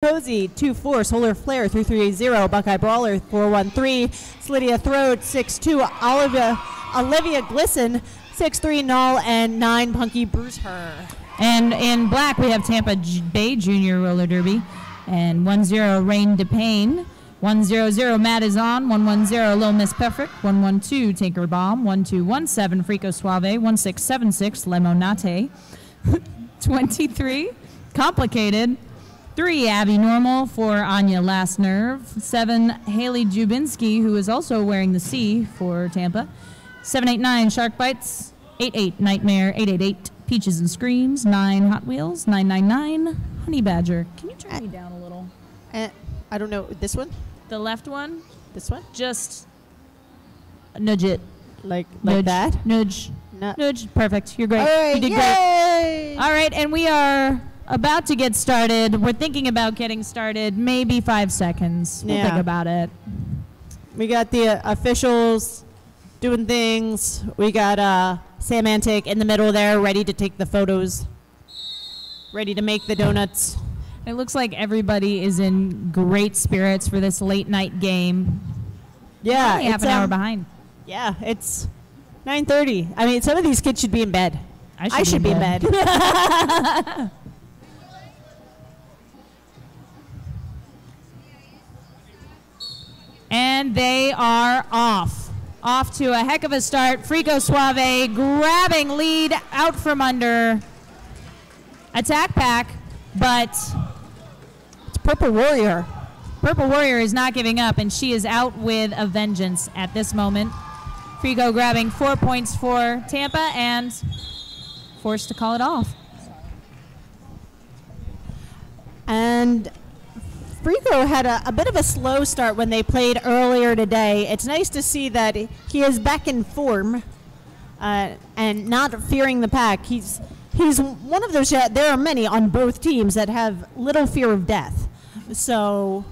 Cozy 2-4, Solar Flare 330, Buckeye Brawler 413, Slydia Throat 6-2, Olivia Glisson 6-3, Null, and 9 Punky Bruce Her. And in black we have Tampa Bay Junior Roller Derby, and 1-0 Rain DePayne, 1-0-0 Matt is on, 1-1-0 Little Miss Perfect, 1-1-2 Tinker Bomb, 1-2-1-7 Frico Suave, 1-6-7-6 Lemonate, 23 Complicated, 3 Abby Normal, 4 Anya Last Nerve, 7 Haley Jubinski, who is also wearing the C for Tampa, 789 Shark Bites, 88 Nightmare, 888 Peaches and Screams, 9 Hot Wheels, 999 Honey Badger. Can you turn me down a little? I don't know, this one? The left one? This one? Just nudge it. Like Nudge, that? Nudge. No. Nudge. Perfect. You're great. All right, you did yay! great. All right, and we are about to get started. We're thinking about getting started, maybe 5 seconds. We'll think about it. We got the officials doing things. We got Samantic in the middle there, ready to take the photos, ready to make the donuts. It looks like everybody is in great spirits for this late night game. Yeah, only half an hour behind. Yeah, it's 9:30. I mean, some of these kids should be in bed. I should be in bed. And they are off. Off to a heck of a start. Frico Suave grabbing lead out from under Attack Pack, but it's Purple Warrior. Purple Warrior is not giving up, and she is out with a vengeance at this moment. Frico grabbing 4 points for Tampa and forced to call it off. And Frico had a bit of a slow start when they played earlier today. It's nice to see that he is back in form and not fearing the pack. He's one of those, there are many on both teams that have little fear of death. So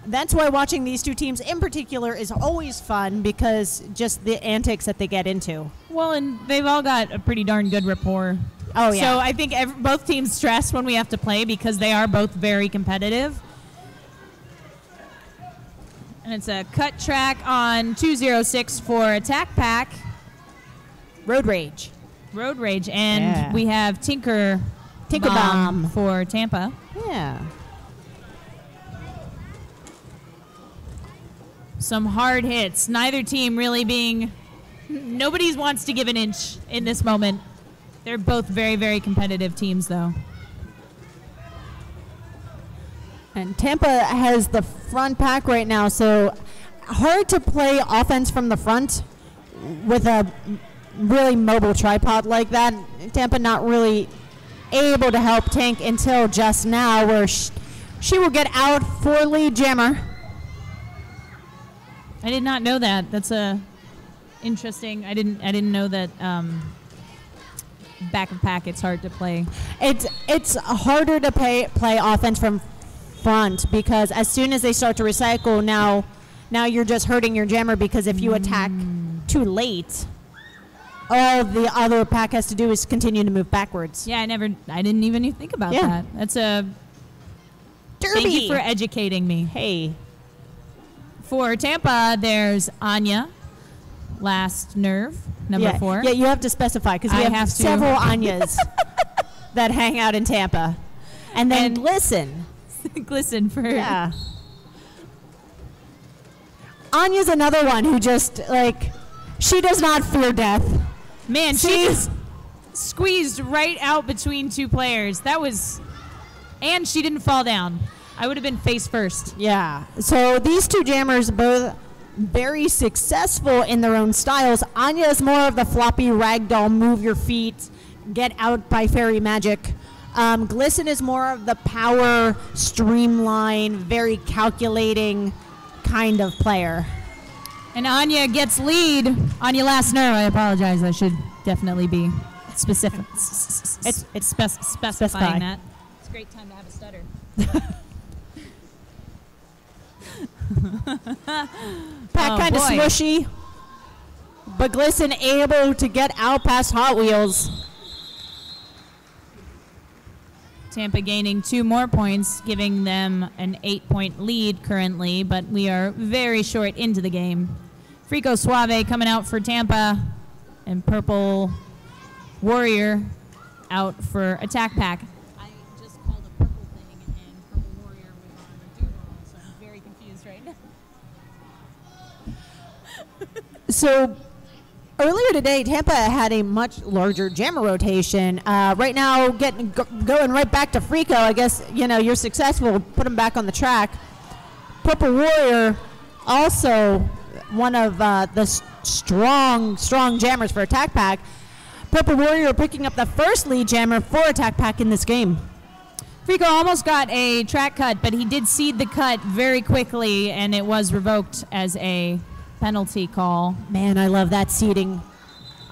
that's why watching these two teams in particular is always fun, because just the antics that they get into. Well, and they've all got a pretty darn good rapport. Oh, yeah. So I think both teams stress when we have to play because they are both very competitive. And it's a cut track on 206 for Attack Pack. Road Rage. Road Rage. And we have Tinker Bomb for Tampa. Yeah. Some hard hits. Neither team really nobody wants to give an inch in this moment. They're both very, very competitive teams, though. And Tampa has the front pack right now, so hard to play offense from the front with a really mobile tripod like that. Tampa not really able to help Tank until just now, where she will get out for lead jammer. I did not know that. That's interesting. I didn't know that back of pack it's hard to play. It's harder to play offense from front, because as soon as they start to recycle, now you're just hurting your jammer, because if you attack too late, all the other pack has to do is continue to move backwards. Yeah, I didn't even think about that. That's a derby. Thank you for educating me. Hey. For Tampa, there's Anya, Last Nerve, number 4. Yeah, you have to specify, because we have several Anyas that hang out in Tampa. And then Glisten. Glisten for... Yeah. Anya's another one who just, she does not fear death. Man, she just squeezed right out between two players. And she didn't fall down. I would have been face first. Yeah. So these two jammers both very successful in their own styles. Anya is more of the floppy ragdoll, move your feet, get out by fairy magic. Glisten is more of the power, streamline, very calculating kind of player. And Anya gets lead. Anya Last Nerve. I apologize. I should definitely be specific. It's specifying that. It's a great time to have a stutter. Pack kind of smushy, but Glisten able to get out past Hot Wheels. Tampa gaining 2 more points, giving them an 8-point lead currently, but we are very short into the game. Frico Suave coming out for Tampa, and Purple Warrior out for Attack Pack. I just called a purple thing, and Purple Warrior was on a Duval, so I'm very confused right now. So earlier today, Tampa had a much larger jammer rotation. Right now, going right back to Frico. I guess you're successful. Put him back on the track. Purple Warrior, also one of the strong jammers for Attack Pack. Purple Warrior picking up the first lead jammer for Attack Pack in this game. Frico almost got a track cut, but he did seed the cut very quickly, and it was revoked as a penalty call. Man, I love that seeding.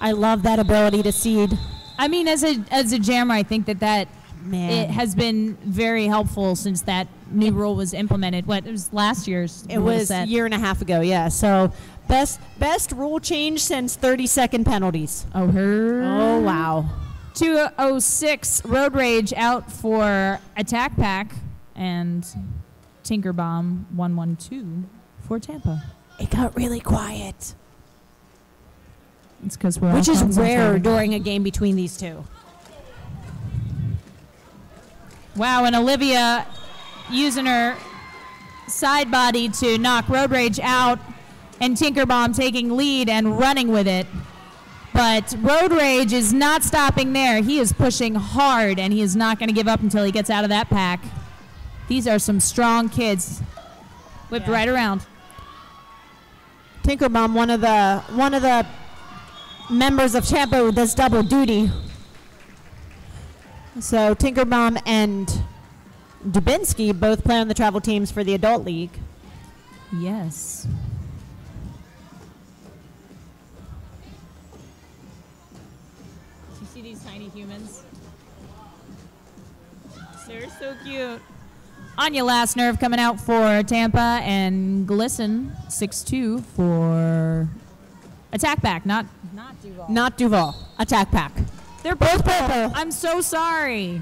I love that ability to seed. I mean, as a jammer, I think that it has been very helpful since that new rule was implemented. It was last year's. It was a year and a half ago, yeah. So best rule change since 30-second penalties. Oh, wow. 206 Road Rage out for Attack Pack, and Tinker Bomb 112 for Tampa. It got really quiet. It's because we're which is rare during a game between these two. Wow, and Olivia using her side body to knock Road Rage out, and Tinkerbomb taking lead and running with it. But Road Rage is not stopping there. He is pushing hard, and he is not going to give up until he gets out of that pack. These are some strong kids. Whipped right around. Tinkerbomb, one of the members of Tampa who does double duty. So Tinkerbomb and Dubinsky both play on the travel teams for the adult league. Yes. You see these tiny humans? They're so cute. Anya Last Nerve coming out for Tampa, and Glisten 6'2" for Attack Pack, not Duval. Not Duval. Attack Pack. They're both purple. I'm so sorry.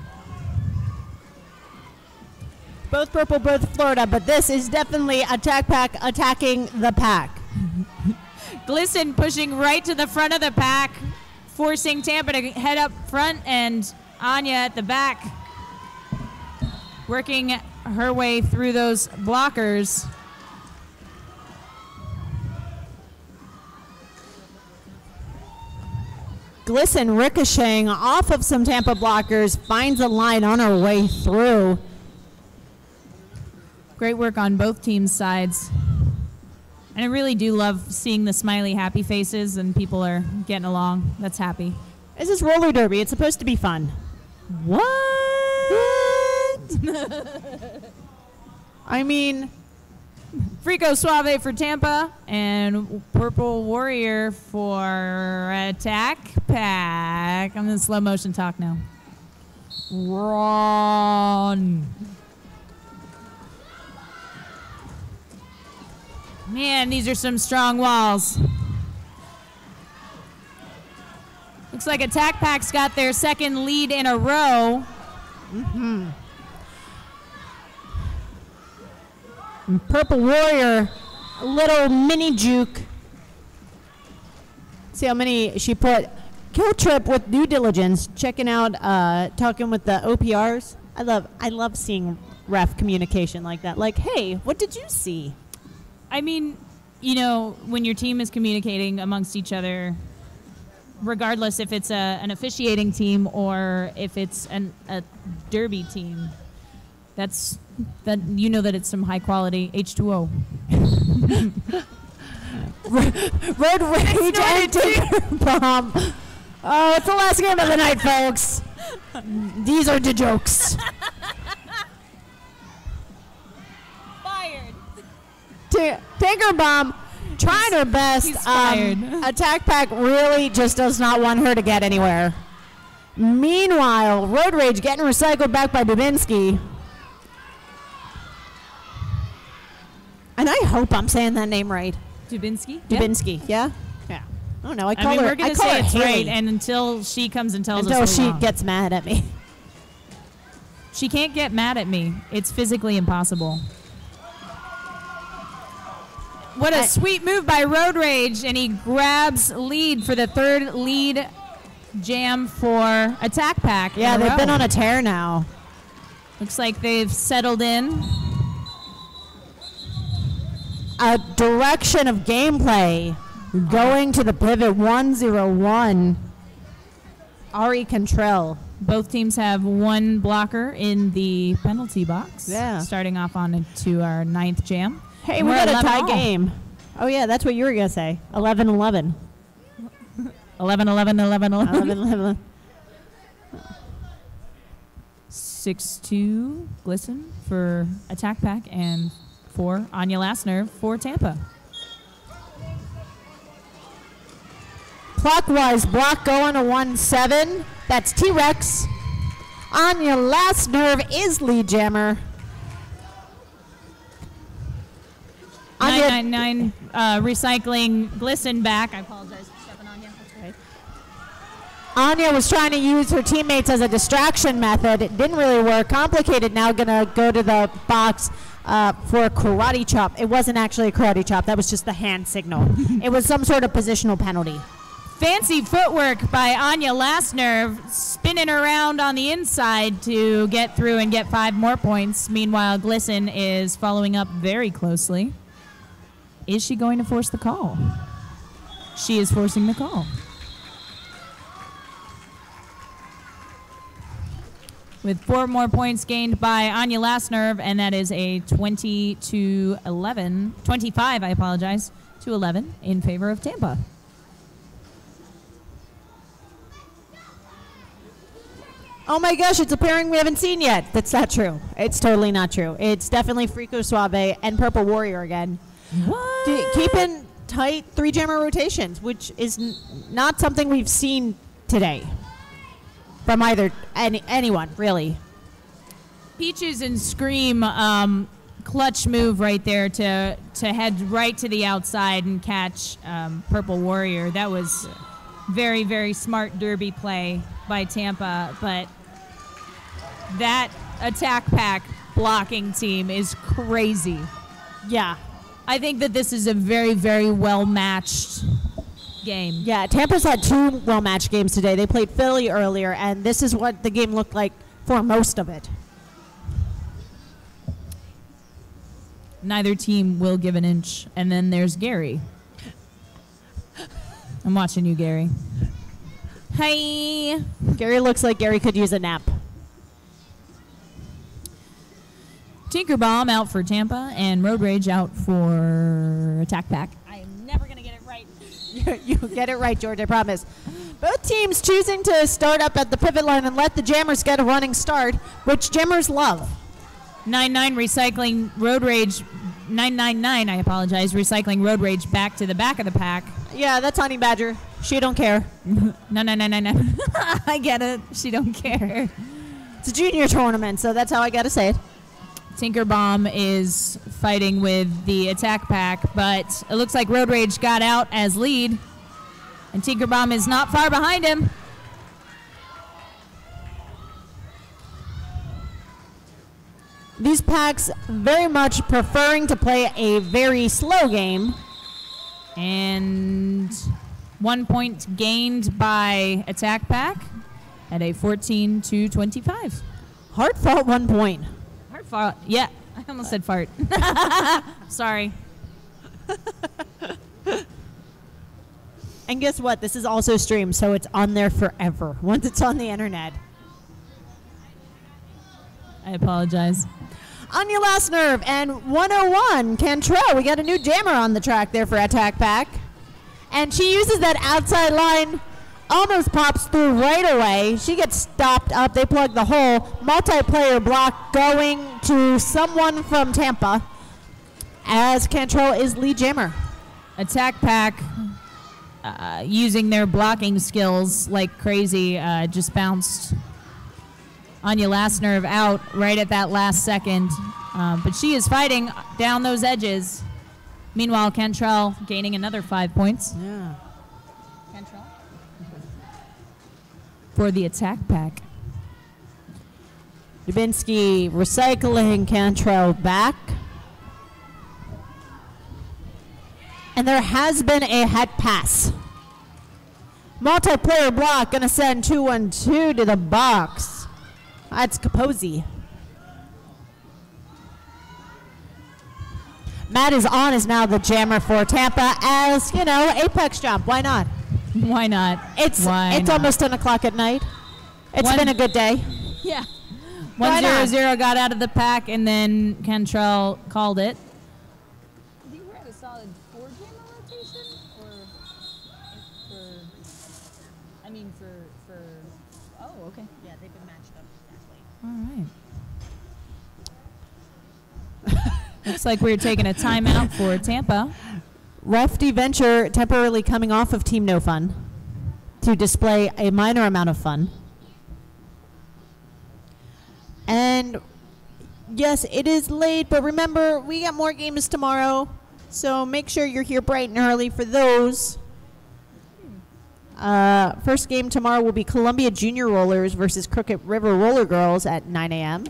Both purple, both Florida, but this is definitely Attack Pack attacking the pack. Glisten pushing right to the front of the pack, forcing Tampa to head up front, and Anya at the back, working her way through those blockers. Glisten ricocheting off of some Tampa blockers, finds a line on her way through. Great work on both teams' sides. And I really do love seeing the smiley, happy faces, and people are getting along. That's happy. This is roller derby. It's supposed to be fun. What? I mean, Frico Suave for Tampa, and Purple Warrior for Attack Pack. I'm in slow motion talk now. Run. Man, these are some strong walls. Looks like Attack Pack's got their second lead in a row. Mm-hmm. Purple Warrior, a little mini juke. See how many she put. Kill Trip with due diligence, checking out, talking with the OPRs. I love seeing ref communication like that. Like, hey, what did you see? I mean, you know, when your team is communicating amongst each other, regardless if it's an officiating team or if it's a derby team, that you know that it's some high quality H2O. Road Rage and Tinker Bomb. Oh, it's the last game of the night, folks. These are the jokes. Fired. Tinker Bomb trying her best. He's fired. Attack Pack really just does not want her to get anywhere. Meanwhile, Road Rage getting recycled back by Dubinsky. And I hope I'm saying that name right. Dubinsky? Dubinsky, yeah? Yeah. Oh no, I call her. We're going I to call say her it's Haley. right, and until she comes and tells us until we're she wrong. gets mad at me. She can't get mad at me. It's physically impossible. What a sweet move by Road Rage, and he grabs lead for the third lead jam for Attack Pack. Yeah, they've been on a tear now. Looks like they've settled in. A direction of gameplay going to the pivot 1-0-1. Ari Cantrell. Both teams have one blocker in the penalty box. Yeah. Starting off on to our 9th jam. Hey, we got a tie game. Oh, yeah, that's what you were going to say. 11-11. 11-11-11-11. 6-2 Glisten for Attack Pack and for Anya Lassner for Tampa. Clockwise block going to 1-7. That's T-Rex. Anya Lassner is lead jammer. 999 recycling Glisten back. I apologize for stepping on you. That's right. Anya was trying to use her teammates as a distraction method. It didn't really work. Complicated now going to go to the box for a karate chop. It wasn't actually a karate chop. That was just the hand signal. It was some sort of positional penalty. Fancy footwork by Anya Lassner, spinning around on the inside to get through and get 5 more points. Meanwhile, Glisten is following up very closely. Is she going to force the call? She is forcing the call. With 4 more points gained by Anya Lassner, and that is a 25, I apologize, to 11 in favor of Tampa. Oh my gosh, it's a pairing we haven't seen yet. That's not true. It's totally not true. It's definitely Frico Suave and Purple Warrior again. What? Keeping tight 3-jammer rotations, which is not something we've seen today from either anyone, really. Peaches and Scream, clutch move right there to head right to the outside and catch Purple Warrior. That was very, very smart derby play by Tampa, but that Attack Pack blocking team is crazy. Yeah. I think that this is a very, very well-matched game. Yeah, Tampa's had 2 well-matched games today. They played Philly earlier, and this is what the game looked like for most of it. Neither team will give an inch. And then there's Gary. I'm watching you, Gary. Hi. Gary looks like Gary could use a nap. Tinkerbomb out for Tampa and Road Rage out for Attack Pack. I am never going to get it right. You get it right, George, I promise. Both teams choosing to start up at the pivot line and let the jammers get a running start, which jammers love. 9-9 recycling Road Rage. 999, I apologize, recycling Road Rage back to the back of the pack. Yeah, that's Honey Badger. She don't care. No. I get it. She don't care. It's a junior tournament, so that's how I got to say it. Tinkerbomb is fighting with the Attack Pack, but it looks like Road Rage got out as lead, and Tinkerbomb is not far behind him. These packs very much preferring to play a very slow game. And 1 point gained by Attack Pack at a 14-25. Hard fought 1 point. Hard fought. Yeah, I almost said fart. Sorry. And guess what? This is also streamed, so it's on there forever once it's on the internet. I apologize. Anya Lassner and 101 Cantrell. We got a new jammer on the track there for Attack Pack. And she uses that outside line, almost pops through right away. She gets stopped up. They plug the hole. Multiplayer block going to someone from Tampa as Cantrell is lead jammer. Attack Pack using their blocking skills like crazy just bounced Anya Lassner out right at that last second. But she is fighting down those edges. Meanwhile, Cantrell gaining another 5 points. Yeah. Cantrell? For the Attack Pack. Dubinsky recycling, Cantrell back. And there has been a head pass. Multiplayer block, gonna send 2-1-2 to the box. That's Capozzi. Matt is on is now the jammer for Tampa as, you know, apex jump. Why not? Why not? It's almost 10 o'clock at night. It's been a good day. Yeah. 1-0-0 got out of the pack, and then Cantrell called it. I think we're at a solid 4-jammer rotation, oh, okay. Yeah, they've been matched up exactly. All right. Looks like we're taking a timeout for Tampa. Lefty Venture temporarily coming off of Team No Fun to display a minor amount of fun. And yes, it is late, but remember, we got more games tomorrow, so make sure you're here bright and early for those. First game tomorrow will be Columbia Junior Rollers versus Crooked River Roller Girls at 9 a.m.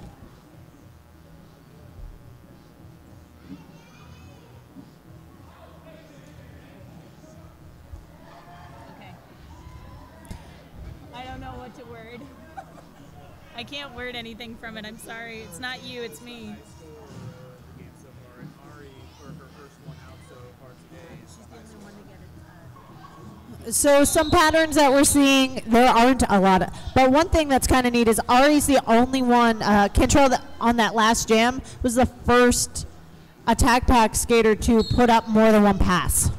I can't word anything from it. I'm sorry. It's not you. It's me. So some patterns that we're seeing, there aren't a lot. But one thing that's kind of neat is Ari's the only one, Cantrell on that last jam was the first attack pack skater to put up more than one pass.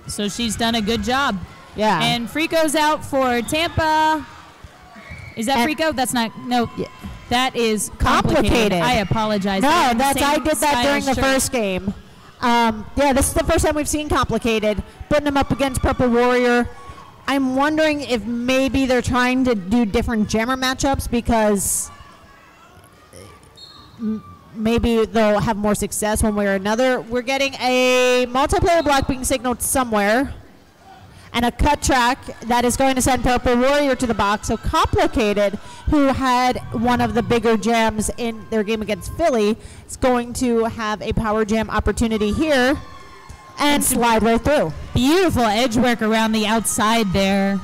So she's done a good job. Yeah. And Frico's out for Tampa. Is that Frico? That's not, no. Yeah. That is complicated. I apologize. No, I did that during the first game. Yeah, this is the first time we've seen complicated. Putting them up against Purple Warrior. I'm wondering if maybe they're trying to do different jammer matchups because maybe they'll have more success one way or another. We're getting a multiplayer block being signaled somewhere. And a cut track that is going to send Purple Warrior to the box. So Complicated, who had one of the bigger jams in their game against Philly, is going to have a power jam opportunity here and slide right through. Beautiful edge work around the outside there,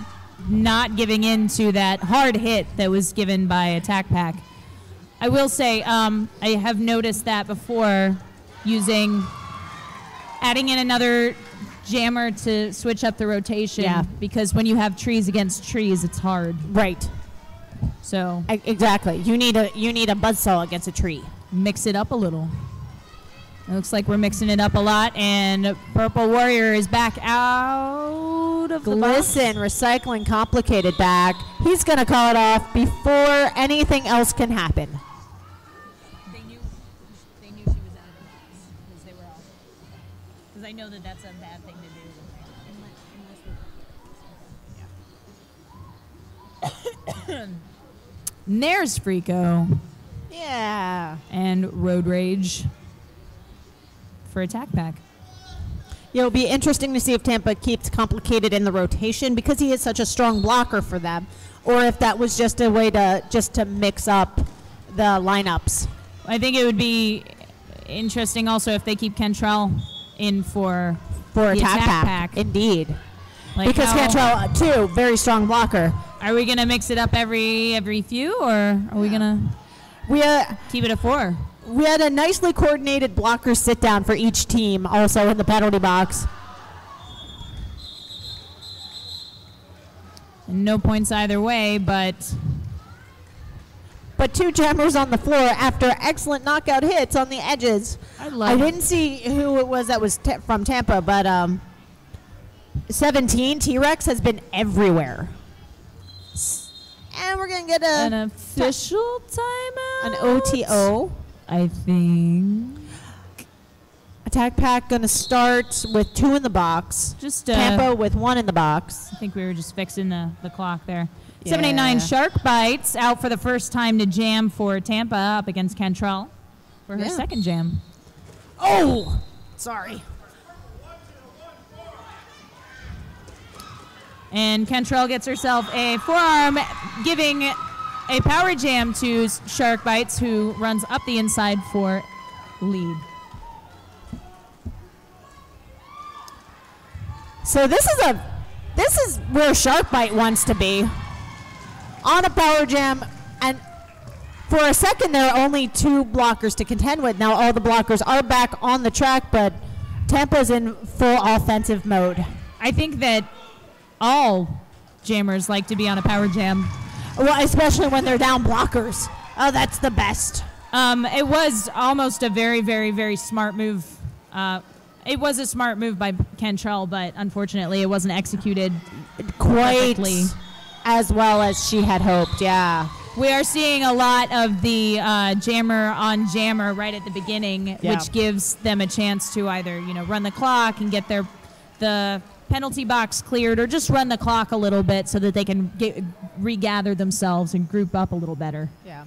not giving in to that hard hit that was given by Attack Pack. I will say, I have noticed that before adding in another jammer to switch up the rotation because when you have trees against trees, it's hard. Right. So exactly, you need a buzzsaw against a tree. Mix it up a little. It looks like we're mixing it up a lot, and Purple Warrior is back out of the box. Glisten recycling Complicated back. He's gonna call it off before anything else can happen. They knew she was out of the box because they were off. Because I know that that's a bad thing to do. And there's Frico. Yeah. And Road Rage for Attack Pack. It'll be interesting to see if Tampa keeps Complicated in the rotation because he is such a strong blocker for them, or if that was just a way to mix up the lineups. I think it would be interesting also if they keep Cantrell in for Attack Pack. Indeed. Because Cantrell, too, very strong blocker. Are we going to mix it up every few, or are we going to keep it at 4? We had a nicely coordinated blocker sit down for each team also in the penalty box. And no points either way, but 2 jammers on the floor after excellent knockout hits on the edges. I didn't see who it was that was from Tampa, but 17 T-Rex has been everywhere. And we're going to get an official timeout? An OTO. I think. Attack Pack going to start with 2 in the box. Tampa with 1 in the box. I think we were just fixing the clock there. Yeah. 789 Shark Bites out for the first time to jam for Tampa up against Cantrell for her second jam. Oh! Sorry. And Cantrell gets herself a forearm, giving a power jam to Shark Bites, who runs up the inside for lead. So this is where Shark Bite wants to be. On a power jam, and for a second there are only 2 blockers to contend with. Now all the blockers are back on the track, but Tampa's in full offensive mode. I think that all jammers like to be on a power jam. Well, especially when they're down blockers. Oh, that's the best. It was almost a very, very, very smart move. It was a smart move by Cantrell, but unfortunately it wasn't executed quite perfectly as well as she had hoped. Yeah. We are seeing a lot of the jammer on jammer right at the beginning, which gives them a chance to either run the clock and get the penalty box cleared, or just run the clock a little bit so that they can regather themselves and group up a little better. Yeah.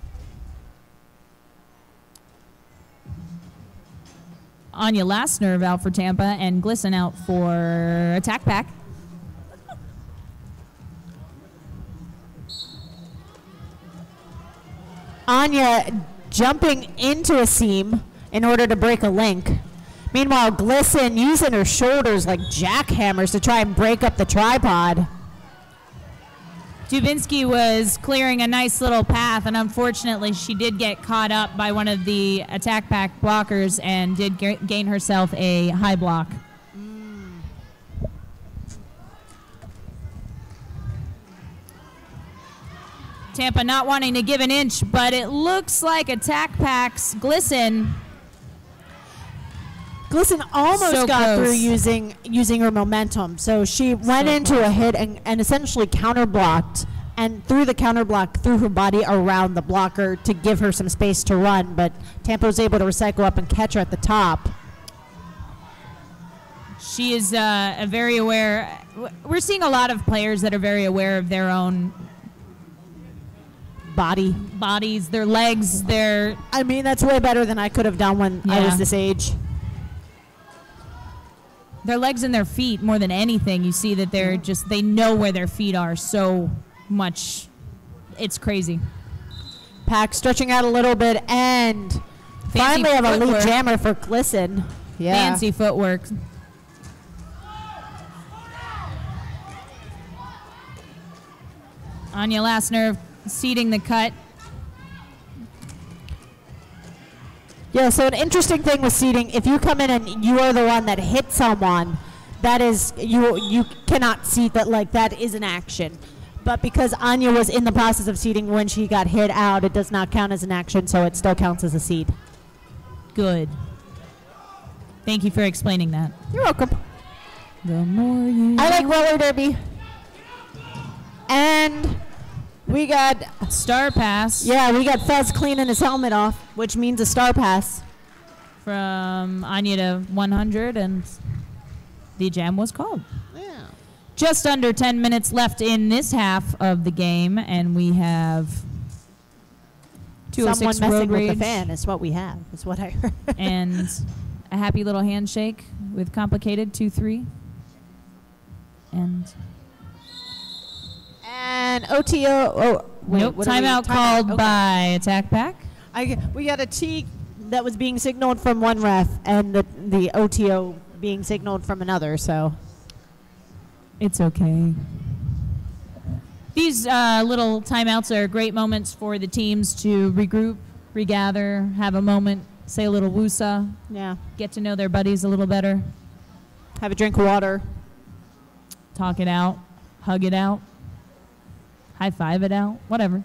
Anya Lassner out for Tampa and Glisson out for Attack Pack. Anya jumping into a seam in order to break a link. Meanwhile, Glisson using her shoulders like jackhammers to try and break up the tripod. Dubinsky was clearing a nice little path, and unfortunately she did get caught up by one of the Attack Pack blockers and did gain herself a high block. Tampa not wanting to give an inch, but it looks like Attack Pack's Glisson almost got through using her momentum. So she went into a hit and essentially counterblocked, and threw the counterblock through her body around the blocker to give her some space to run. But Tampa was able to recycle up and catch her at the top. She is very aware. We're seeing a lot of players that are very aware of their own bodies, their legs, I mean, that's way better than I could have done when I was this age. Their legs and their feet more than anything. You see that they know where their feet are so much. It's crazy. Pack stretching out a little bit, and finally have a lead jammer for Glisson. Yeah. Fancy footwork. Anya Lassner seeding the cut. Yeah, so an interesting thing with seeding, if you come in and you are the one that hit someone, that is, you cannot seed that, like, that is an action. But because Anya was in the process of seeding when she got hit out, it does not count as an action, so it still counts as a seed. Good. Thank you for explaining that. You're welcome. The more you I like roller derby. And we got star pass. Yeah, we got Fez cleaning his helmet off, which means a star pass. From Anya to 100, and the jam was called. Yeah. Just under 10 minutes left in this half of the game, and we have 206 Someone messing road rage with the fan is what we have, is what I heard. and a happy little handshake with complicated 2-3. And OTO. Oh, wait, nope. Timeout called by Attack Pack. We got a T that was being signaled from one ref, and the OTO being signaled from another. So it's okay. These little timeouts are great moments for the teams to regroup, regather, have a moment, say a little woosa. Yeah. Get to know their buddies a little better. Have a drink of water. Talk it out. Hug it out. High five it out. Whatever.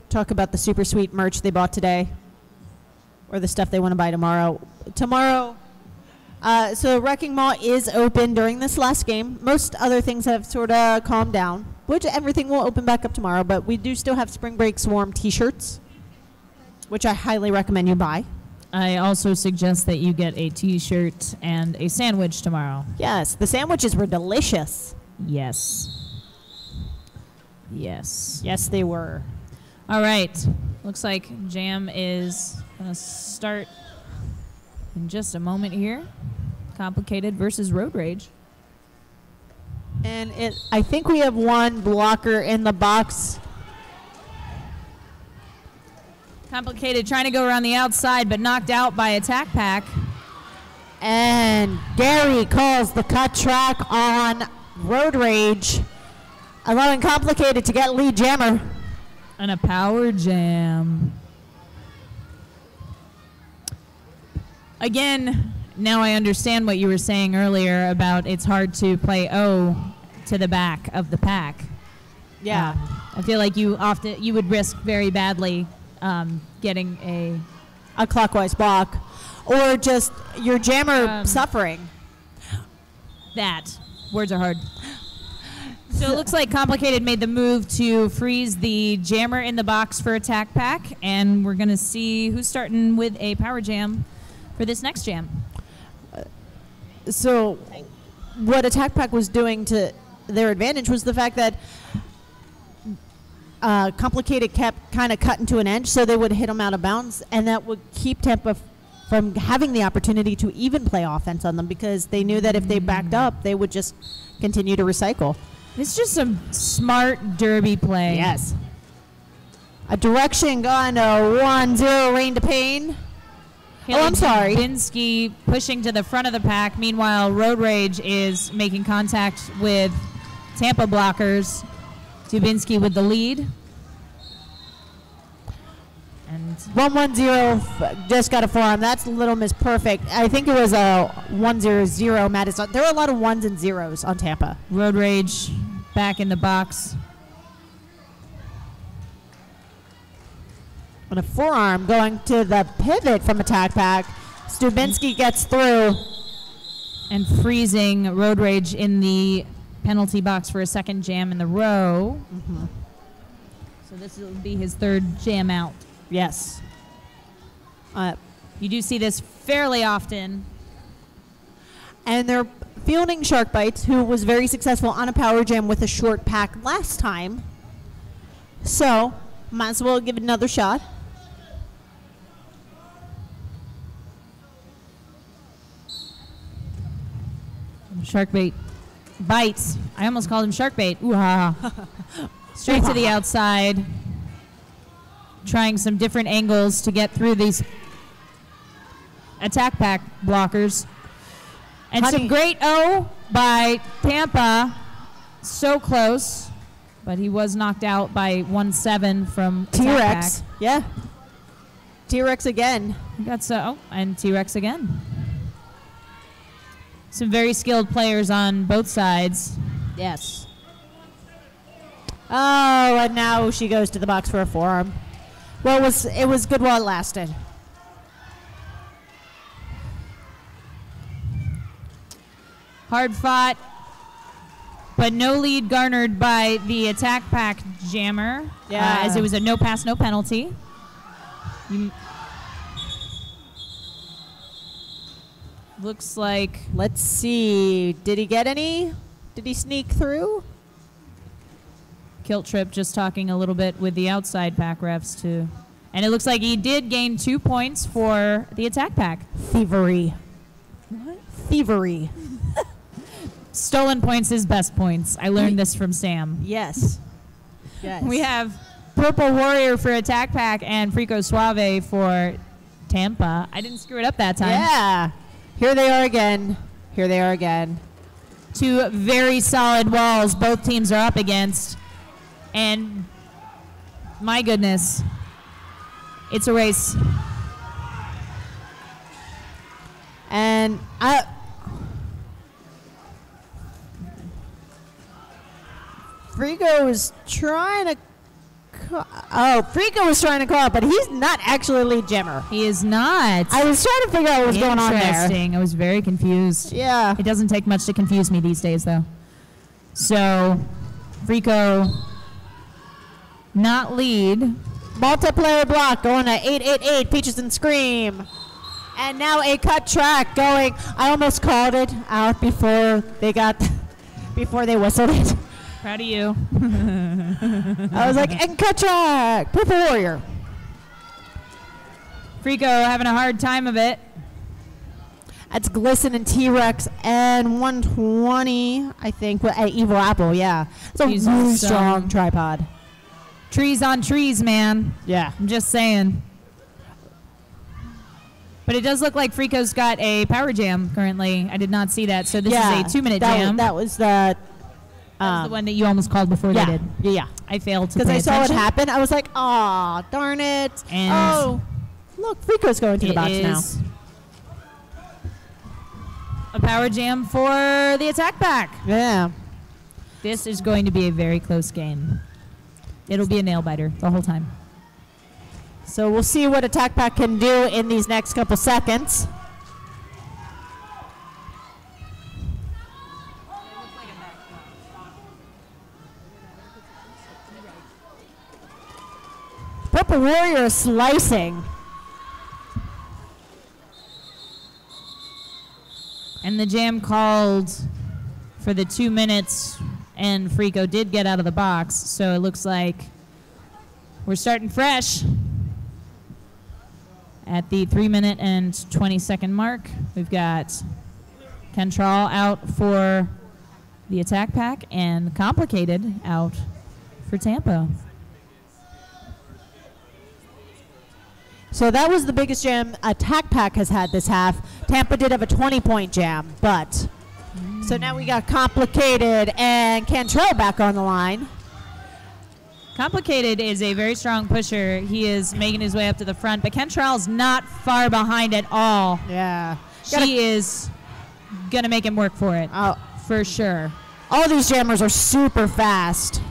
Talk about the super sweet merch they bought today, or the stuff they want to buy tomorrow. So Wrecking Mall is open during this last game. Most other things have sort of calmed down, which everything will open back up tomorrow, but we do still have Spring Break Swarm t-shirts, which I highly recommend you buy. I also suggest that you get a t-shirt and a sandwich tomorrow. Yes, the sandwiches were delicious. Yes. Yes. Yes, they were. All right. Looks like Jam is going to start in just a moment here. Complicated versus Road Rage. And I think we have one blocker in the box. Complicated trying to go around the outside, but knocked out by Attack Pack. And Gary calls the cut track on Road Rage, allowing Complicated to get lead jammer. And a power jam. Again, now I understand what you were saying earlier about it's hard to play O to the back of the pack. Yeah. I feel like you would risk very badly getting a clockwise block, or just your jammer suffering. That. Words are hard. So it looks like Complicated made the move to freeze the jammer in the box for Attack Pack, and we're going to see who's starting with a power jam for this next jam. So what Attack Pack was doing to their advantage was the fact that Complicated kept kind of cutting to an edge, so they would hit them out of bounds, and that would keep Tampa from having the opportunity to even play offense on them, because they knew that if they backed up, they would just continue to recycle. It's just some smart derby play. Yes. A direction gone to 1-0 Rain to Pain. Haley I'm sorry. Dubinsky pushing to the front of the pack. Meanwhile, Road Rage is making contact with Tampa blockers. Dubinsky with the lead. And 1-1-0 just got a forearm. That's Little Miss Perfect. I think it was a 1-0-0 Madison. There were a lot of ones and zeros on Tampa. Road Rage back in the box. And a forearm going to the pivot from Attack Pack. Stubinsky gets through. And freezing Road Rage in the penalty box for a second jam in the row. Mm-hmm. So this will be his third jam out. Yes. You do see this fairly often. And they're fielding Shark Bites, who was very successful on a power jam with a short pack last time. So, might as well give it another shot. Sharkbait bites. I almost called him Sharkbait. Ooh ha ha. Straight to the outside. Trying some different angles to get through these Attack Pack blockers. And some great O by Tampa. So close. But he was knocked out by 1-7 from T-Rex. Yeah. T-Rex again. And T-Rex again. Some very skilled players on both sides. Yes. Oh, and now she goes to the box for a forearm. Well, it was good while it lasted. Hard fought, but no lead garnered by the Attack Pack jammer. Yeah. As it was a no pass, no penalty. Looks like. Let's see. Did he get any? Did he sneak through? Kilt Trip just talking a little bit with the outside pack refs too. And it looks like he did gain 2 points for the Attack Pack. Thievery. What? Thievery. Stolen points is best points. I learned this from Sam. Yes. Yes. We have Purple Warrior for Attack Pack and Frico Suave for Tampa. I didn't screw it up that time. Yeah. Here they are again. Here they are again. Two very solid walls both teams are up against. And my goodness, it's a race. And Frico was trying to Frico was trying to call it, but he's not actually a lead jammer. He is not. I was trying to figure out what was going on there. Interesting. I was very confused. Yeah. It doesn't take much to confuse me these days, though. So, Frico not lead. Multiplayer block going to 888 Peaches and Scream. And now a cut track going. I almost called it out before they whistled it. Proud of you. I was like, and cut track, Purple Warrior. Frico having a hard time of it. That's Glisten and T-Rex and 120, I think, at Evil Apple, yeah. It's a He's really awesome. strong tripod. Trees on trees, man. Yeah. I'm just saying. But it does look like Frico's got a power jam currently. I did not see that. So this is a 2-minute jam. That was the... That was the one that you almost called before they did. Yeah. I failed to Because pay I saw it attention. happen. I was like, aw, darn it. And oh, look, Frico's going to the It box now. is a power jam for the attack pack. Yeah. This is going to be a very close game. It'll be a nail biter the whole time. So we'll see what Attack Pack can do in these next couple seconds. Purple Warrior is slicing. And the jam called for the 2 minutes, and Frico did get out of the box, so it looks like we're starting fresh. At the 3-minute and 20-second mark, we've got Kentral out for the attack pack and Complicated out for Tampa. So that was the biggest jam Attack Pack has had this half. Tampa did have a 20-point jam, but... So now we got Complicated and Cantrell back on the line. Complicated is a very strong pusher. He is making his way up to the front, but Kentrell's not far behind at all. Yeah. She is going to make him work for it, Oh, for sure. all these jammers are super fast.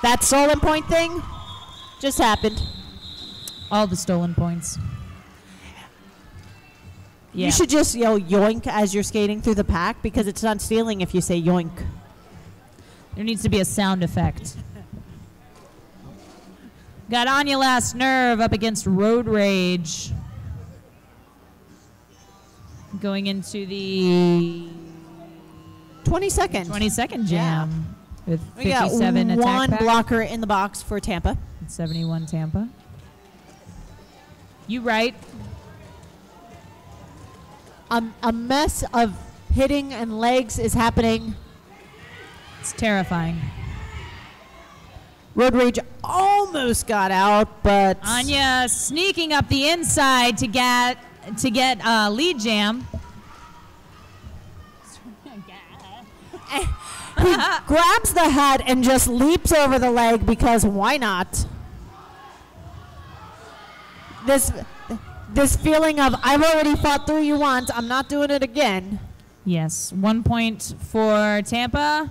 That stolen point thing just happened. All the stolen points. Yeah. You should just yell yoink as you're skating through the pack because it's not stealing if you say yoink. There needs to be a sound effect. Got Anya Last Nerve up against Road Rage. Going into the 22nd. 22nd jam with We got 57 attack one pack. blocker in the box for Tampa. 71 Tampa. You right. A mess of hitting and legs is happening. It's terrifying. Road Rage almost got out, but Anya sneaking up the inside to get lead jam. he grabs the head and just leaps over the leg because why not? This feeling of I've already fought through you once, I'm not doing it again. Yes, 1 point for Tampa.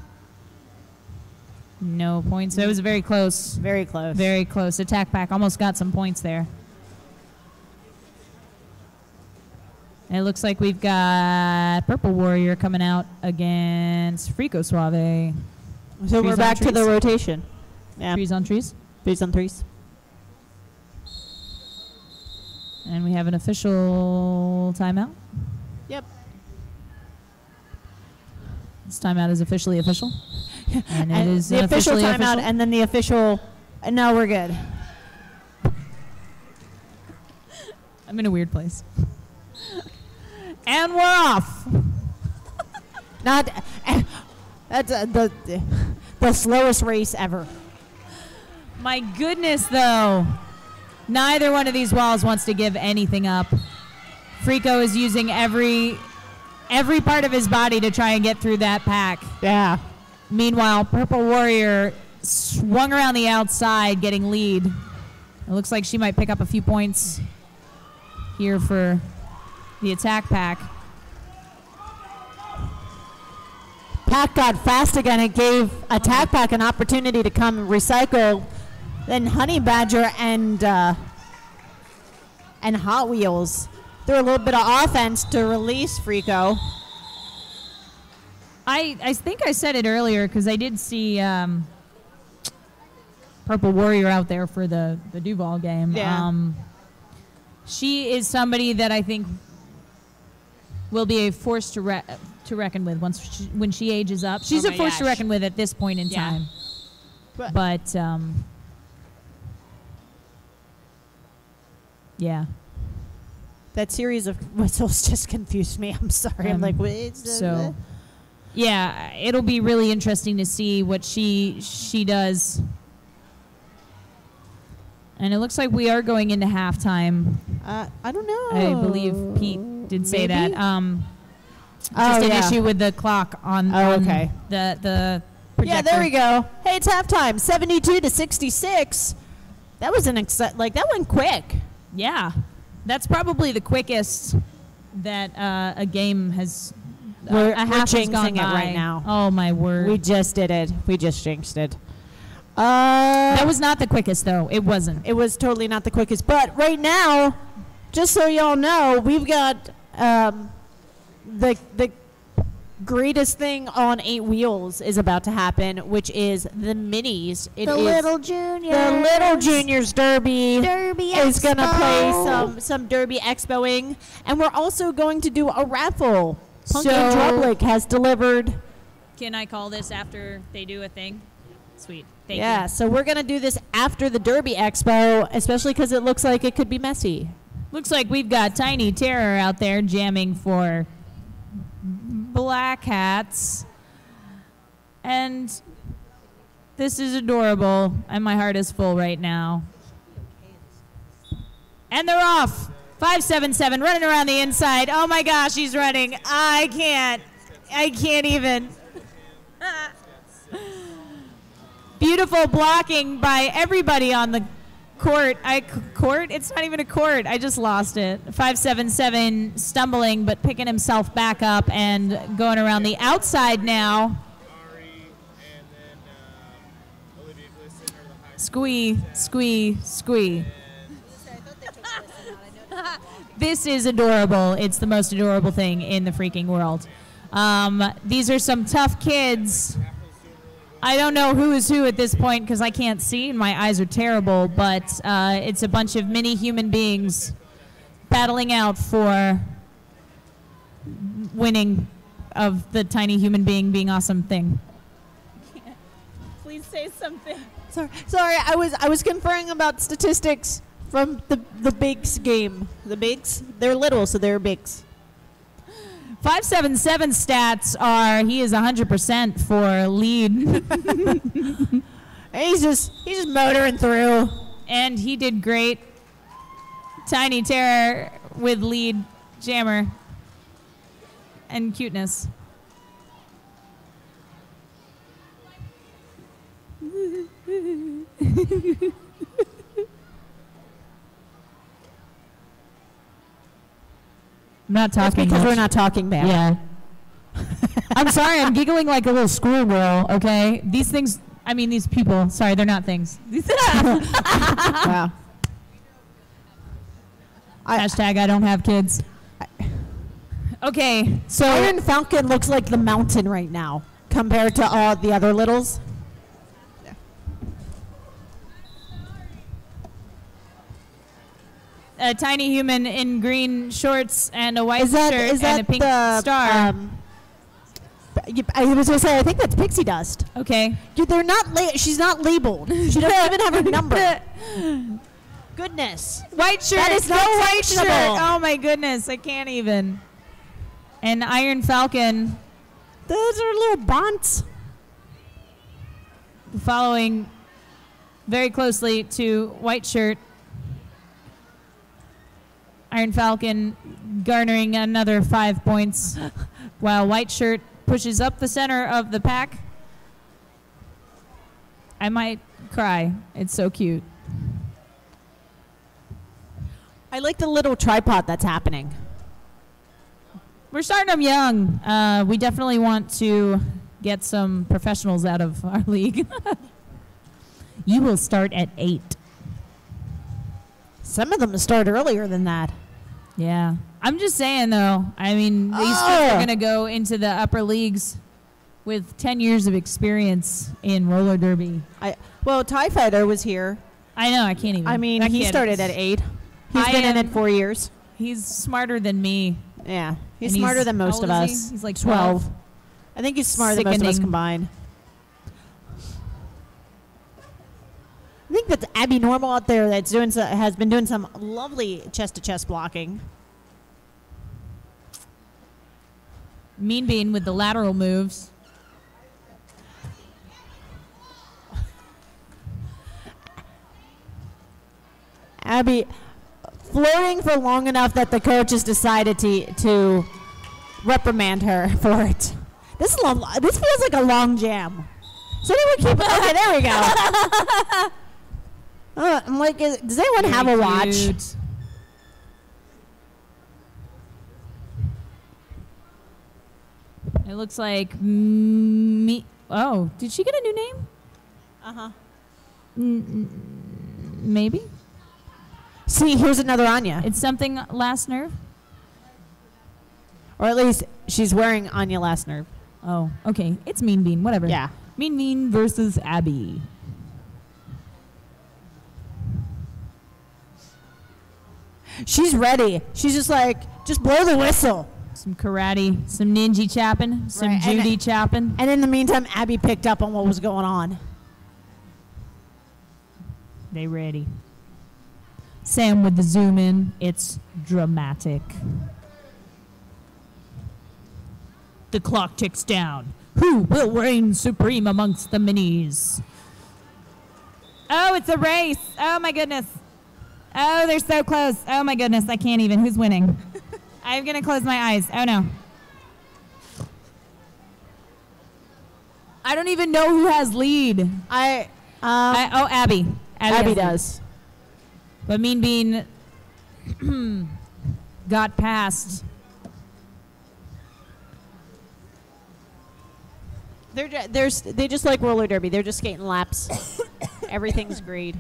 No points. So it was very close. Very close. Very close. Attack pack almost got some points there. And it looks like we've got Purple Warrior coming out against Frico Suave. So Trees we're on back to the trees? rotation. Yeah. Trees on trees. Threes on threes. And we have an official timeout. Yep. This timeout is officially official. And it And is the official officially timeout official. and then the official, and now we're good. I'm in a weird place. And we're off. Not that's the slowest race ever. My goodness, though. Neither one of these walls wants to give anything up. Frico is using every part of his body to try and get through that pack. Yeah. Meanwhile, Purple Warrior swung around the outside getting lead. It looks like she might pick up a few points here for the attack pack. Pack got fast again. It gave Attack Pack an opportunity to come recycle. Then Honey Badger and Hot Wheels threw a little bit of offense to release Frico. I think I said it earlier because I did see Purple Warrior out there for the Duval game. Yeah. She is somebody that I think will be a force to reckon with when she ages up. She's Oh a my force to gosh. reckon with at this point in Yeah. time. But Yeah. That series of whistles just confused me. I'm sorry. I'm like, wait. So, yeah, it'll be really interesting to see what she does. And it looks like we are going into halftime. I don't know. I believe Pete did say Maybe? that. Just an issue with the clock on, okay. the projector. Yeah, there we go. Hey, it's halftime. 72-66. That was that went quick. Yeah. That's probably the quickest that a game has. We're a half has gone jinxing it by. right now. Oh my word! We just did it. We just jinxed it. That was not the quickest, though. It wasn't. It was totally not the quickest. But right now, just so y'all know, we've got the greatest thing on 8 wheels is about to happen, which is the minis. The little juniors. The Little Juniors Derby. Derby is going to Expo. play some Derby Expoing. And we're also going to do a raffle. Punk So- and Drublick has delivered. Can I call this after they do a thing? Sweet. Thank Yeah, you. so we're going to do this after the Derby Expo, especially because it looks like it could be messy. Looks like we've got Tiny Terror out there jamming for Black Hats. And this is adorable, and my heart is full right now. And they're off. 577 running around the inside. Oh my gosh, he's running. I can't even. Beautiful blocking by everybody on the court. Court? It's not even a court. I just lost it. 577 stumbling, but picking himself back up and going around the outside now. Squee, squee, squee. This is adorable. It's the most adorable thing in the freaking world. These are some tough kids. I don't know who is who at this point because I can't see and my eyes are terrible, but it's a bunch of mini human beings battling out for winning of the tiny human being awesome thing. Please say something. Sorry, I was conferring about statistics from the Bigs game. The Bigs, they're little, so they're Bigs. 577 stats are he is 100% for lead. He's just motoring through. And he did great. Tiny Terror with lead jammer and cuteness. I'm not That's talking because much. we're not talking back. Yeah. I'm sorry, I'm giggling like a little schoolgirl, okay? These things, I mean these people, sorry, they're not things. Wow. Hashtag I don't have kids. Okay, so Iron Falcon looks like the mountain right now compared to all the other littles. a tiny human in green shorts and a white Is that shirt and a pink the star. I was gonna say I think that's pixie dust. Okay. Dude, they're not. She's not labeled. She doesn't even have her number. Goodness. White shirt. That is not no white shirt. acceptable. Oh my goodness, I can't even. And Iron Falcon Those are little bonds. following very closely to white shirt. Iron Falcon garnering another 5 points while white shirt pushes up the center of the pack. I might cry. It's so cute. I like the little tripod that's happening. We're starting them young. We definitely want to get some professionals out of our league. You will start at 8. Some of them start earlier than that. Yeah. I'm just saying, though. I mean, these kids are going to go into the upper leagues with 10 years of experience in roller derby. Well, TIE Fighter was here. I know. I can't even. I mean, That he kid started is- at 8. He's been in it 4 years. He's smarter than me. Yeah. He's And smarter than how most old of is he? us. He's like 12. 12. I think he's smarter than most of us Sickening. combined. I think that's Abby Normal out there that's has been doing some lovely chest-to-chest blocking. Mean Bean with the lateral moves. Abby floating for long enough that the coach has decided to reprimand her for it. This feels like a long jam. So anyone keep it? Okay, there we go. I'm like, does anyone have a watch? Cute. It looks like me. Oh, did she get a new name? Uh-huh. Maybe. See, here's another Anya. It's something last nerve. Or at least she's wearing Anya last nerve. Oh, okay. It's Mean Bean. Whatever. Yeah. Mean Bean versus Abby. She's ready. She's just like, just blow the whistle. Some karate, some ninja chopping, some Right, Judy chopping. And in the meantime, Abby picked up on what was going on. They ready. Sam with the zoom in. It's dramatic. The clock ticks down. Who will reign supreme amongst the minis? Oh, it's a race. Oh, my goodness. Oh, they're so close. Oh, my goodness. I can't even. Who's winning? I'm going to close my eyes. Oh, no. I don't even know who has lead. Abby. Abby. Abby does. But Mean Bean got past. They just like roller derby. They're just skating laps. Everything's greed.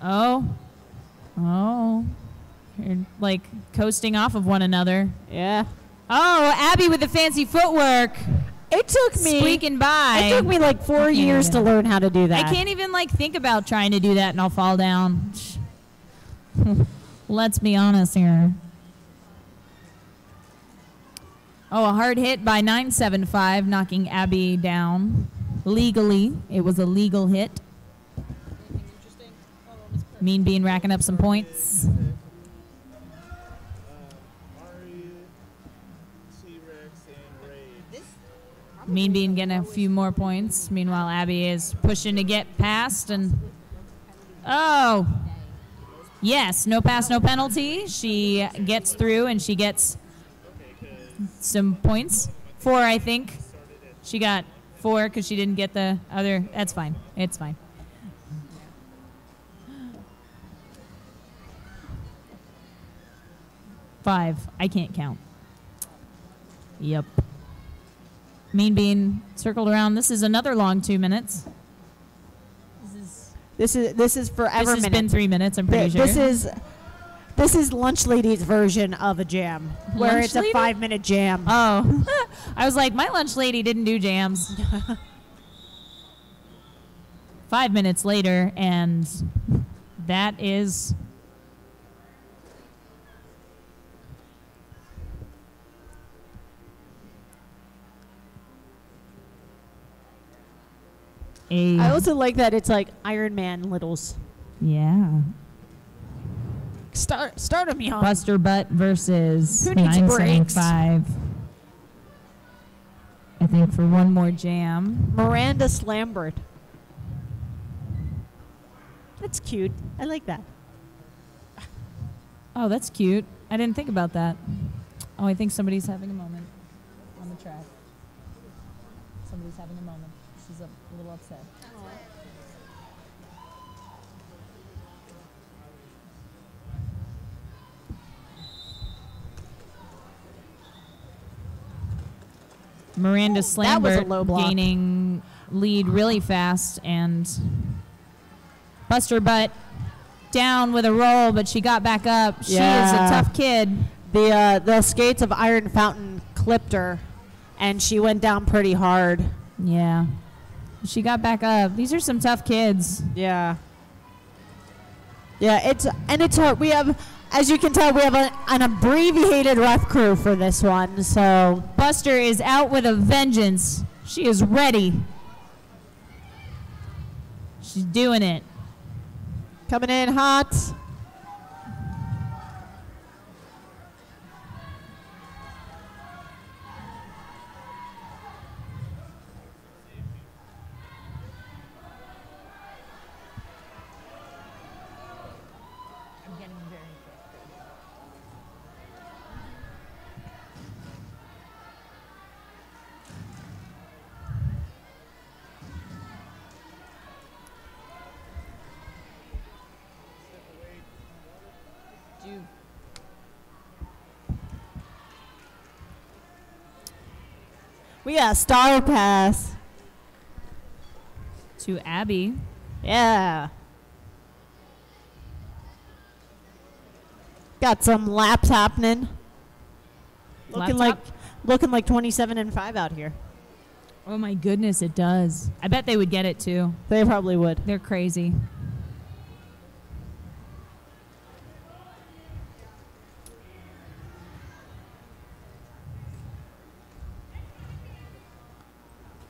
Oh. You're like coasting off of one another. Yeah. Oh, Abby with the fancy footwork. It took me squeaking by. It took me like 4 years to learn how to do that. I can't even like think about trying to do that and I'll fall down. Let's be honest here. Oh, a hard hit by 975, knocking Abby down. Legally, it was a legal hit. Mean Bean racking up some points. Mean Bean getting a few more points. Meanwhile, Abby is pushing to get past and oh, yes, no pass, no penalty. She gets through and she gets some points. 4, I think. She got 4 because she didn't get the other. That's fine. It's fine. Five. I can't count. Yep. Mean Bean circled around. This is another long 2 minutes. This is forever. This has been 3 minutes. I'm pretty sure. This is Lunch Lady's version of a jam, where Lunch it's Lady? a 5-minute jam. Oh, I was like, my lunch lady didn't do jams. 5 minutes later, and that is I also like that it's like Iron Man littles. Yeah. Start them young. Buster Butt versus Who needs 975. I think for one more jam. Miranda Slambert. That's cute. I like that. Oh, that's cute. I didn't think about that. Oh, I think somebody's having a moment on the track. Somebody's having a moment. She's a little upset. Miranda that was a low Slambert block. gaining lead really fast, and Buster Butt down with a roll, but she got back up. She is a tough kid. The skates of Iron Fountain clipped her, and she went down pretty hard. Yeah. She got back up. These are some tough kids. Yeah. Yeah, it's hard. We have, as you can tell, we have an abbreviated ref crew for this one. So Buster is out with a vengeance. She is ready. She's doing it. Coming in hot. We got a star pass. To Abby. Yeah. Got some laps happening. Looking like 27 and 5 out here. Oh my goodness, it does. I bet they would get it too. They probably would. They're crazy.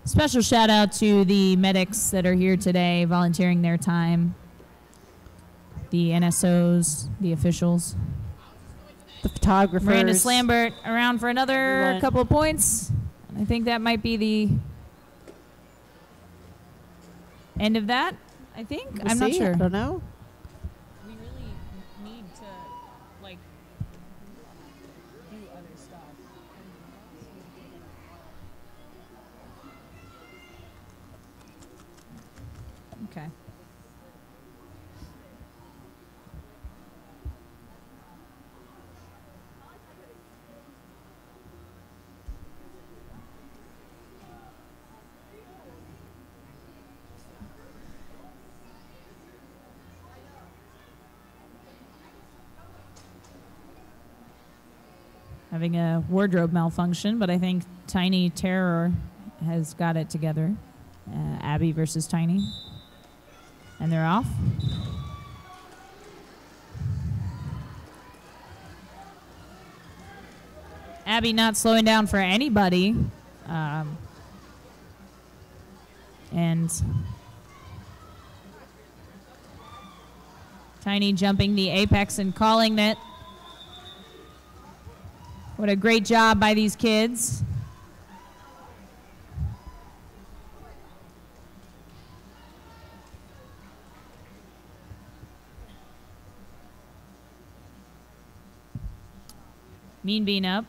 Special shout out to the medics that are here today, volunteering their time. The NSOs, the officials. The photographers. Miranda Slambert around for another couple of points. I think that might be the end of that, I think. I'm not sure. I don't know. We really need to, like, do other stuff. Okay. Having a wardrobe malfunction, but I think Tiny Terror has got it together. Abby versus Tiny. And they're off. Abby not slowing down for anybody. And Tiny jumping the apex and calling it. What a great job by these kids. Mean Bean up.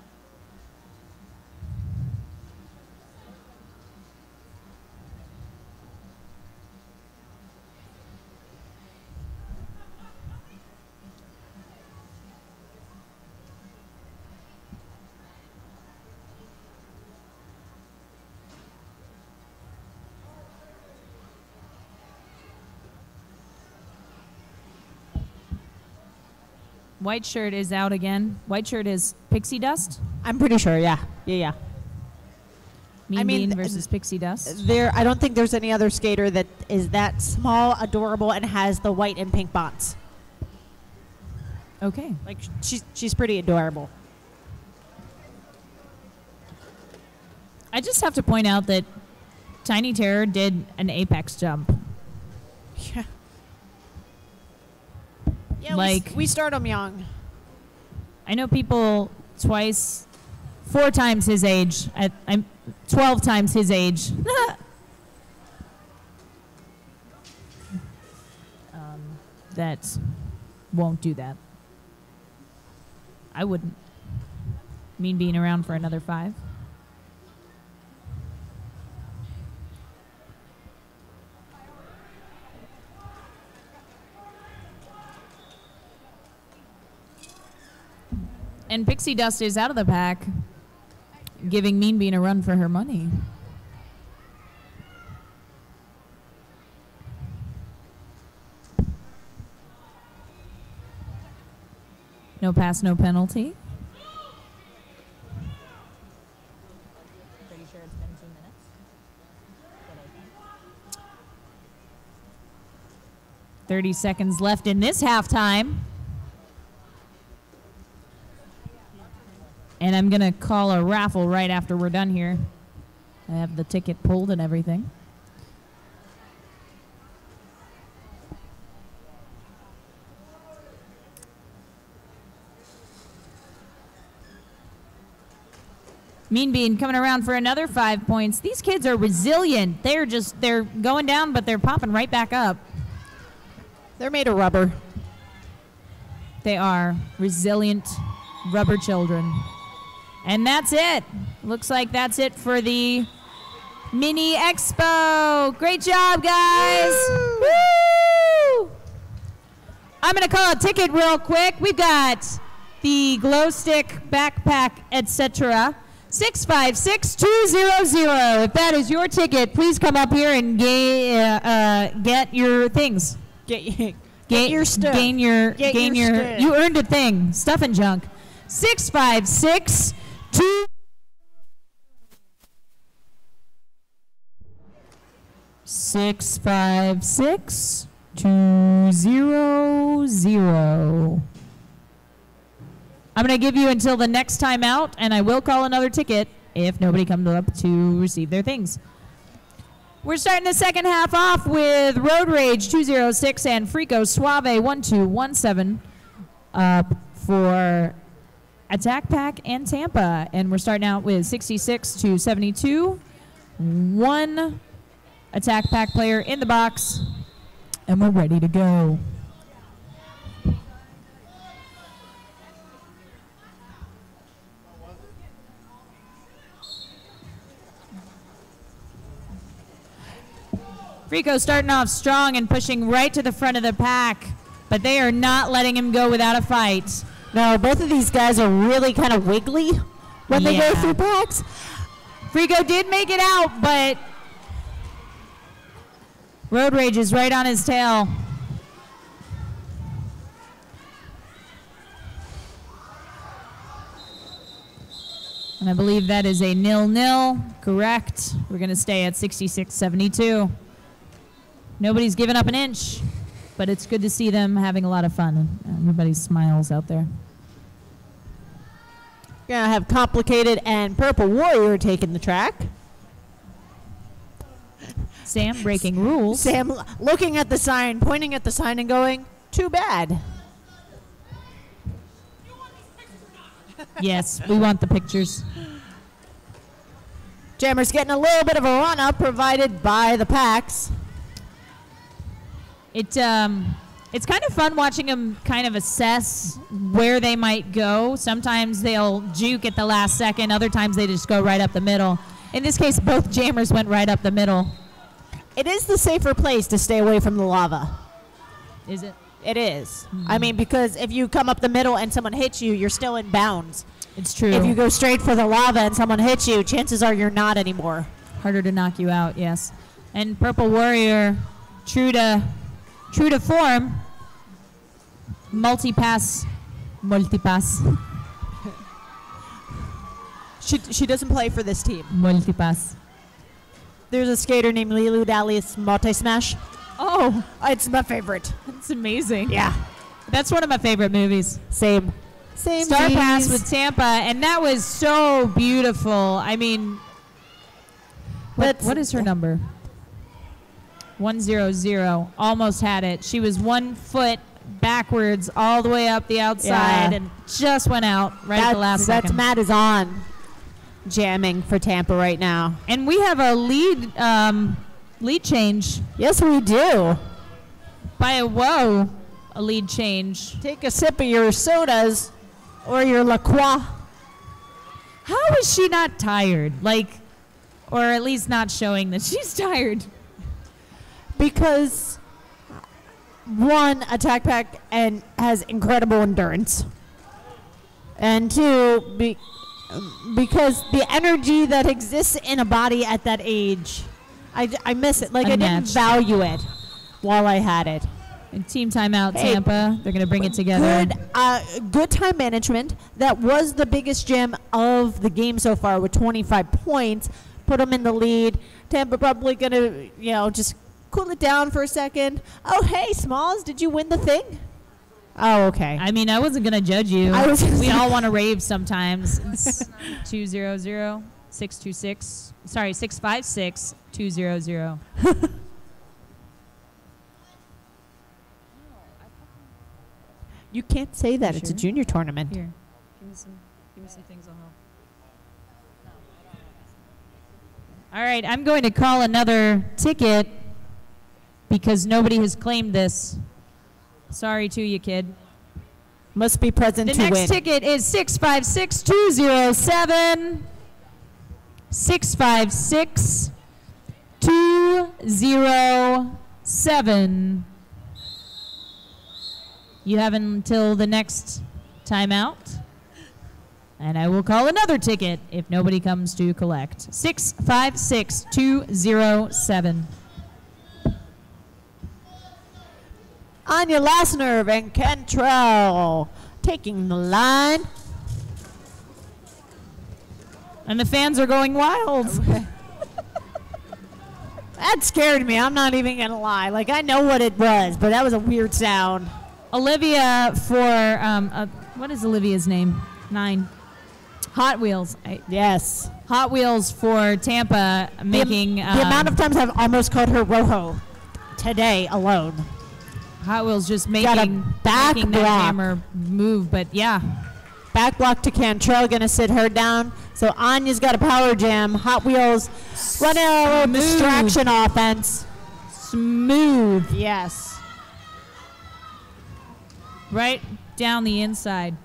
White shirt is out again. White shirt is Pixie Dust. I'm pretty sure, yeah. Yeah. Mean Bean versus Pixie Dust. I don't think there's any other skater that is that small, adorable, and has the white and pink bonds. Okay. Like, she's pretty adorable. I just have to point out that Tiny Terror did an apex jump. Yeah. Yeah, like we start him young. I know people 4 times his age. I'm 12 times his age. That won't do that. I wouldn't. Mean Being around for another 5. And Pixie Dust is out of the pack, giving Mean Bean a run for her money. No pass, no penalty. Pretty sure it's been 2 minutes. 30 seconds left in this halftime. And I'm going to call a raffle right after we're done here. I have the ticket pulled and everything. Mean Bean coming around for another 5 points. These kids are resilient. They're going down, but they're popping right back up. They're made of rubber. They are resilient rubber children. And that's it. Looks like that's it for the Mini Expo. Great job, guys. Woo! Woo! I'm going to call a ticket real quick. We've got the glow stick, backpack, etc. 656-200. If that is your ticket, please come up here and get your things. Get your stuff. Gain your stuff. You earned a thing. Stuff and junk. 656-200. 656-200. I'm going to give you until the next time out, and I will call another ticket if nobody comes up to receive their things. We're starting the second half off with Road Rage 206 and Frico Suave 1217 for Attack Pack and Tampa. And we're starting out with 66-72. One Attack Pack player in the box, and we're ready to go. Frico starting off strong and pushing right to the front of the pack, but they are not letting him go without a fight. No, both of these guys are really kind of wiggly when they go through packs. Frico did make it out, but Road Rage is right on his tail. And I believe that is a 0-0. Correct. We're going to stay at 66-72. Nobody's given up an inch, but it's good to see them having a lot of fun. Everybody smiles out there. Gonna have Complicated and Purple Warrior taking the track. Sam breaking rules. Sam looking at the sign, pointing at the sign and going, too bad. Yes, we want the pictures. Jammer's getting a little bit of a run-up provided by the packs. It's kind of fun watching them kind of assess where they might go. Sometimes they'll juke at the last second. Other times they just go right up the middle. In this case, both jammers went right up the middle. It is the safer place to stay away from the lava. Is it? It is. I mean, because if you come up the middle and someone hits you, you're still in bounds. It's true. If you go straight for the lava and someone hits you, chances are you're not anymore. Harder to knock you out, yes. And Purple Warrior, true to form, multipass. She doesn't play for this team. Multipass. There's a skater named Lilu Dalius Multi-Smash. Oh, It's my favorite. that's amazing. Yeah. That's one of my favorite movies. Same. Star Pass with Tampa, and that was so beautiful. I mean, what is her number? 100. Almost had it. She was 1 foot backwards all the way up the outside and just went out at the last second. Matt is on jamming for Tampa right now. And we have a lead change. Yes, we do. By a lead change. Take a sip of your sodas or your La Croix. How is she not tired? Or at least not showing that she's tired. Because one, Attack Pack and has incredible endurance. And two, because the energy that exists in a body at that age, I miss it. I didn't value it while I had it. And team timeout, Tampa. They're going to bring it together. Good time management. That was the biggest gem of the game so far with 25 points. Put them in the lead. Tampa probably going to, just cool it down for a second. Oh, hey, Smalls, did you win the thing? Oh, okay. I mean, I wasn't going to judge you. We all want to rave sometimes. It's 656-200. You can't say that. It's a Sure. junior tournament. Here, give me some things I'll help. All right, I'm going to call another ticket because nobody has claimed this. Sorry to you, kid. Must be present The to win. next ticket is 656207. 656207. You have until the next timeout. And I will call another ticket if nobody comes to collect. 656207. Anya Lassner and Cantrell taking the line. And the fans are going wild. That scared me. I'm not even going to lie. Like, I know what it was, but that was a weird sound. Olivia for, what is Olivia's name? 9. Hot Wheels. Yes. Hot Wheels for Tampa making... The amount of times I've almost called her Rojo today alone. Hot Wheels just Got a making back that block. hammer move, but yeah. Back block to Cantrell, going to sit her down. So Anya's got a power jam. Hot Wheels running a little distraction offense. Smooth. Yes. Right down the inside.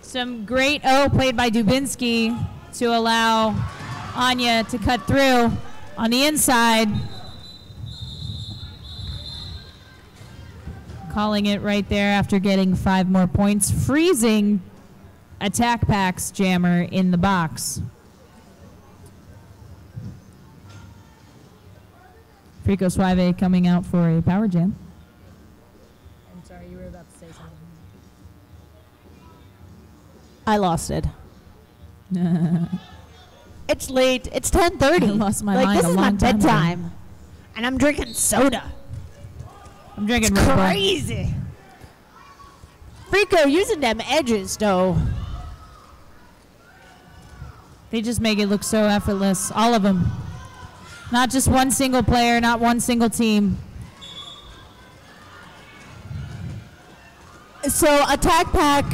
Some great played by Dubinsky to allow Anya to cut through on the inside. Calling it right there after getting 5 more points. Freezing Attack Pack's jammer in the box. Frico Suave coming out for a power jam. I'm sorry, you were about to say something. I lost it. It's late. It's 10:30. I lost my mind this a is my long time ago. bedtime. And I'm drinking soda. I'm drinking It's Red Bull. crazy. Frico using them edges, though. They just make it look so effortless. All of them. Not just one single player, not one single team. So Attack Pack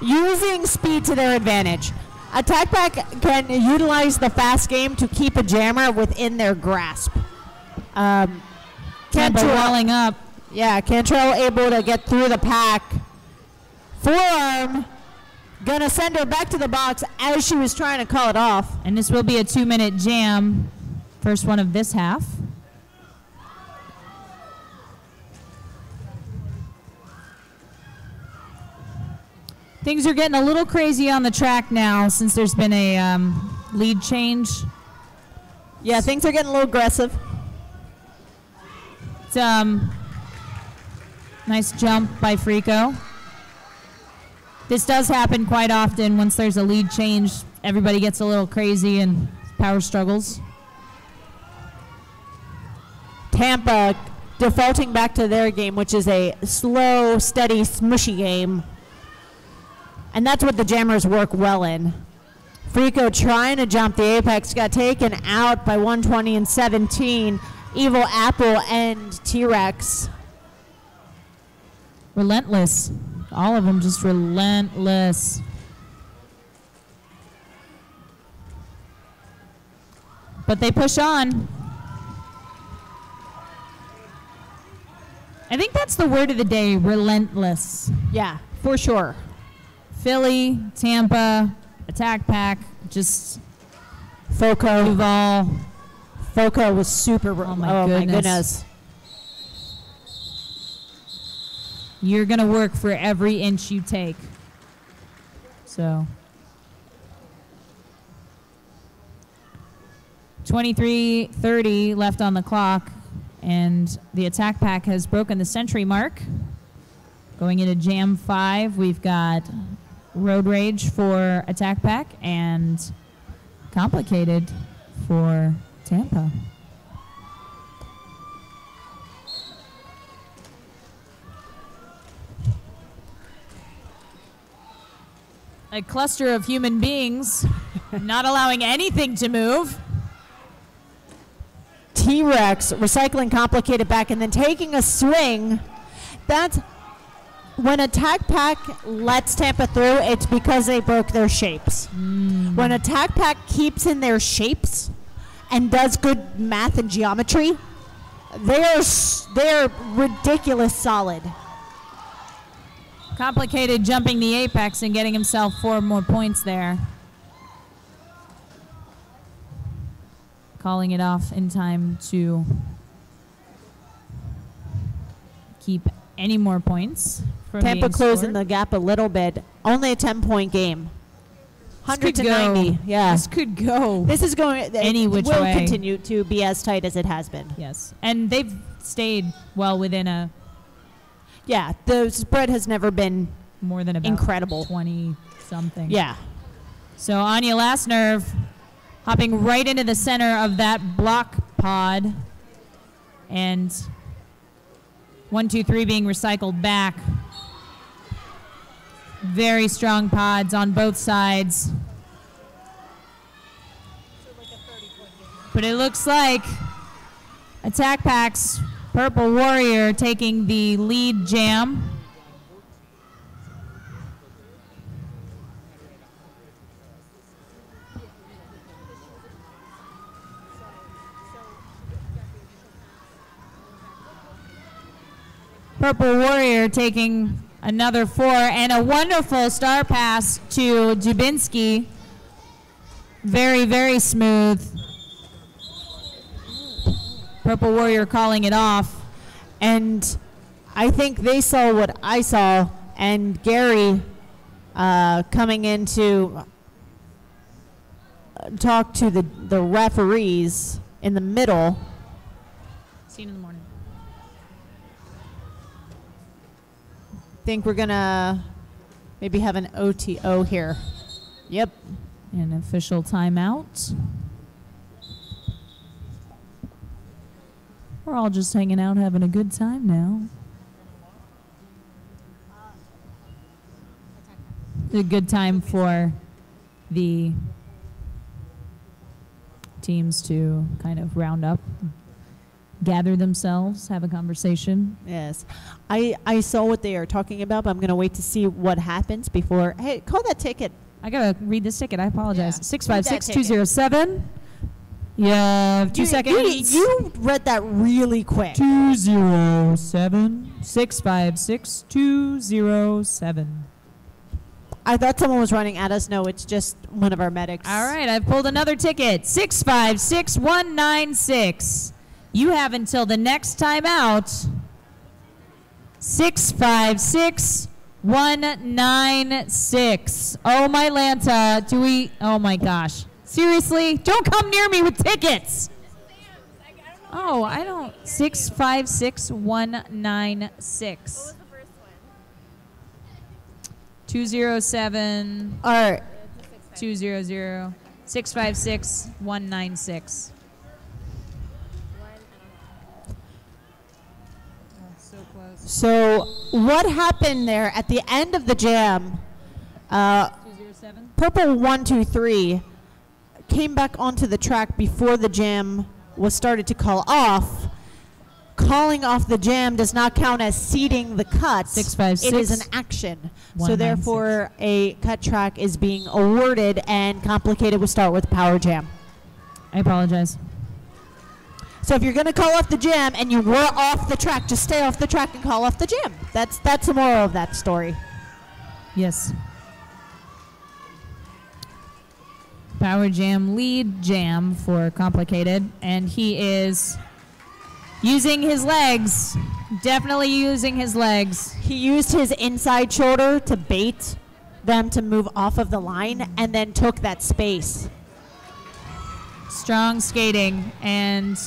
using speed to their advantage. Attack Pack can utilize the fast game to keep a jammer within their grasp. Tampa Cantrell, walling up. yeah, Cantrell able to get through the pack. Forearm, gonna send her back to the box as she was trying to call it off. And this will be a 2-minute jam. First one of this half. Things are getting a little crazy on the track now since there's been a lead change. Yeah, things are getting a little aggressive. It's nice jump by Frico. This does happen quite often once there's a lead change. Everybody gets a little crazy and power struggles. Tampa defaulting back to their game, which is a slow, steady, smushy game. And that's what the jammers work well in. Frico trying to jump the apex, got taken out by 120 and 17. Evil Apple and T-Rex. Relentless. All of them just relentless. But they push on. I think that's the word of the day, relentless. Yeah, for sure. Philly, Tampa, Attack Pack, just Foco. Duval. Foco was super. Oh my goodness. You're going to work for every inch you take. So 23:30 left on the clock, and the Attack Pack has broken the century mark. Going into Jam 5, we've got Road Rage for Attack Pack and Complicated for Tampa. A cluster of human beings not allowing anything to move. T-Rex recycling Complicated back and then taking a swing. That's when Attack Pack lets Tampa through, it's because they broke their shapes. When Attack Pack keeps in their shapes and does good math and geometry, they're ridiculous solid. Complicated jumping the apex and getting himself 4 more points there. Calling it off in time to keep any more points. From Tampa being closing scored. the gap a little bit. Only a 10-point game. This could 100 to 90. go. Yeah. This could go. This is going. Any which will way. continue to be as tight as it has been. Yes. And they've stayed well within a Yeah, the spread has never been more than about incredible. 20 something. Yeah. So Anya Last Nerve hopping right into the center of that block pod. And 1, 2, 3 being recycled back. Very strong pods on both sides. But it looks like Attack Pack's Purple Warrior taking the lead jam. Purple Warrior taking another 4 and a wonderful star pass to Dubinsky. Very, very smooth. Purple Warrior calling it off. And I think they saw what I saw, and Gary coming in to talk to the referees in the middle. See you in the morning. Think we're gonna maybe have an OTO here. Yep. An official timeout. We're all just hanging out, having a good time now. A good time for the teams to kind of round up, gather themselves, have a conversation. Yes. I saw what they are talking about, but I'm gonna wait to see what happens before. Hey, call that ticket. I gotta read this ticket. I apologize. Yeah. 656-207. Yeah, 2 seconds. You read that really quick. 207 656 207. I thought someone was running at us. No, it's just one of our medics. All right, I've pulled another ticket. 656196. You have until the next time out. 656196. Oh my Lanta, do we? Oh my gosh. Seriously? Don't come near me with tickets. Oh, I don't. 656196. 207 All right. 200 656 196. So close. So what happened there at the end of the jam? 207. Purple 123 came back onto the track before the jam was started to call off. Calling off the jam does not count as seeding the cuts. 656. It is an action. So 196. therefore, a cut track is being awarded, and Complicated will start with Power Jam. I apologize. So if you're going to call off the jam and you were off the track, just stay off the track and call off the jam. That's the moral of that story. Yes. Power Jam lead jam for Complicated, and he is using his legs. Definitely using his legs. He used his inside shoulder to bait them to move off of the line and then took that space. Strong skating, and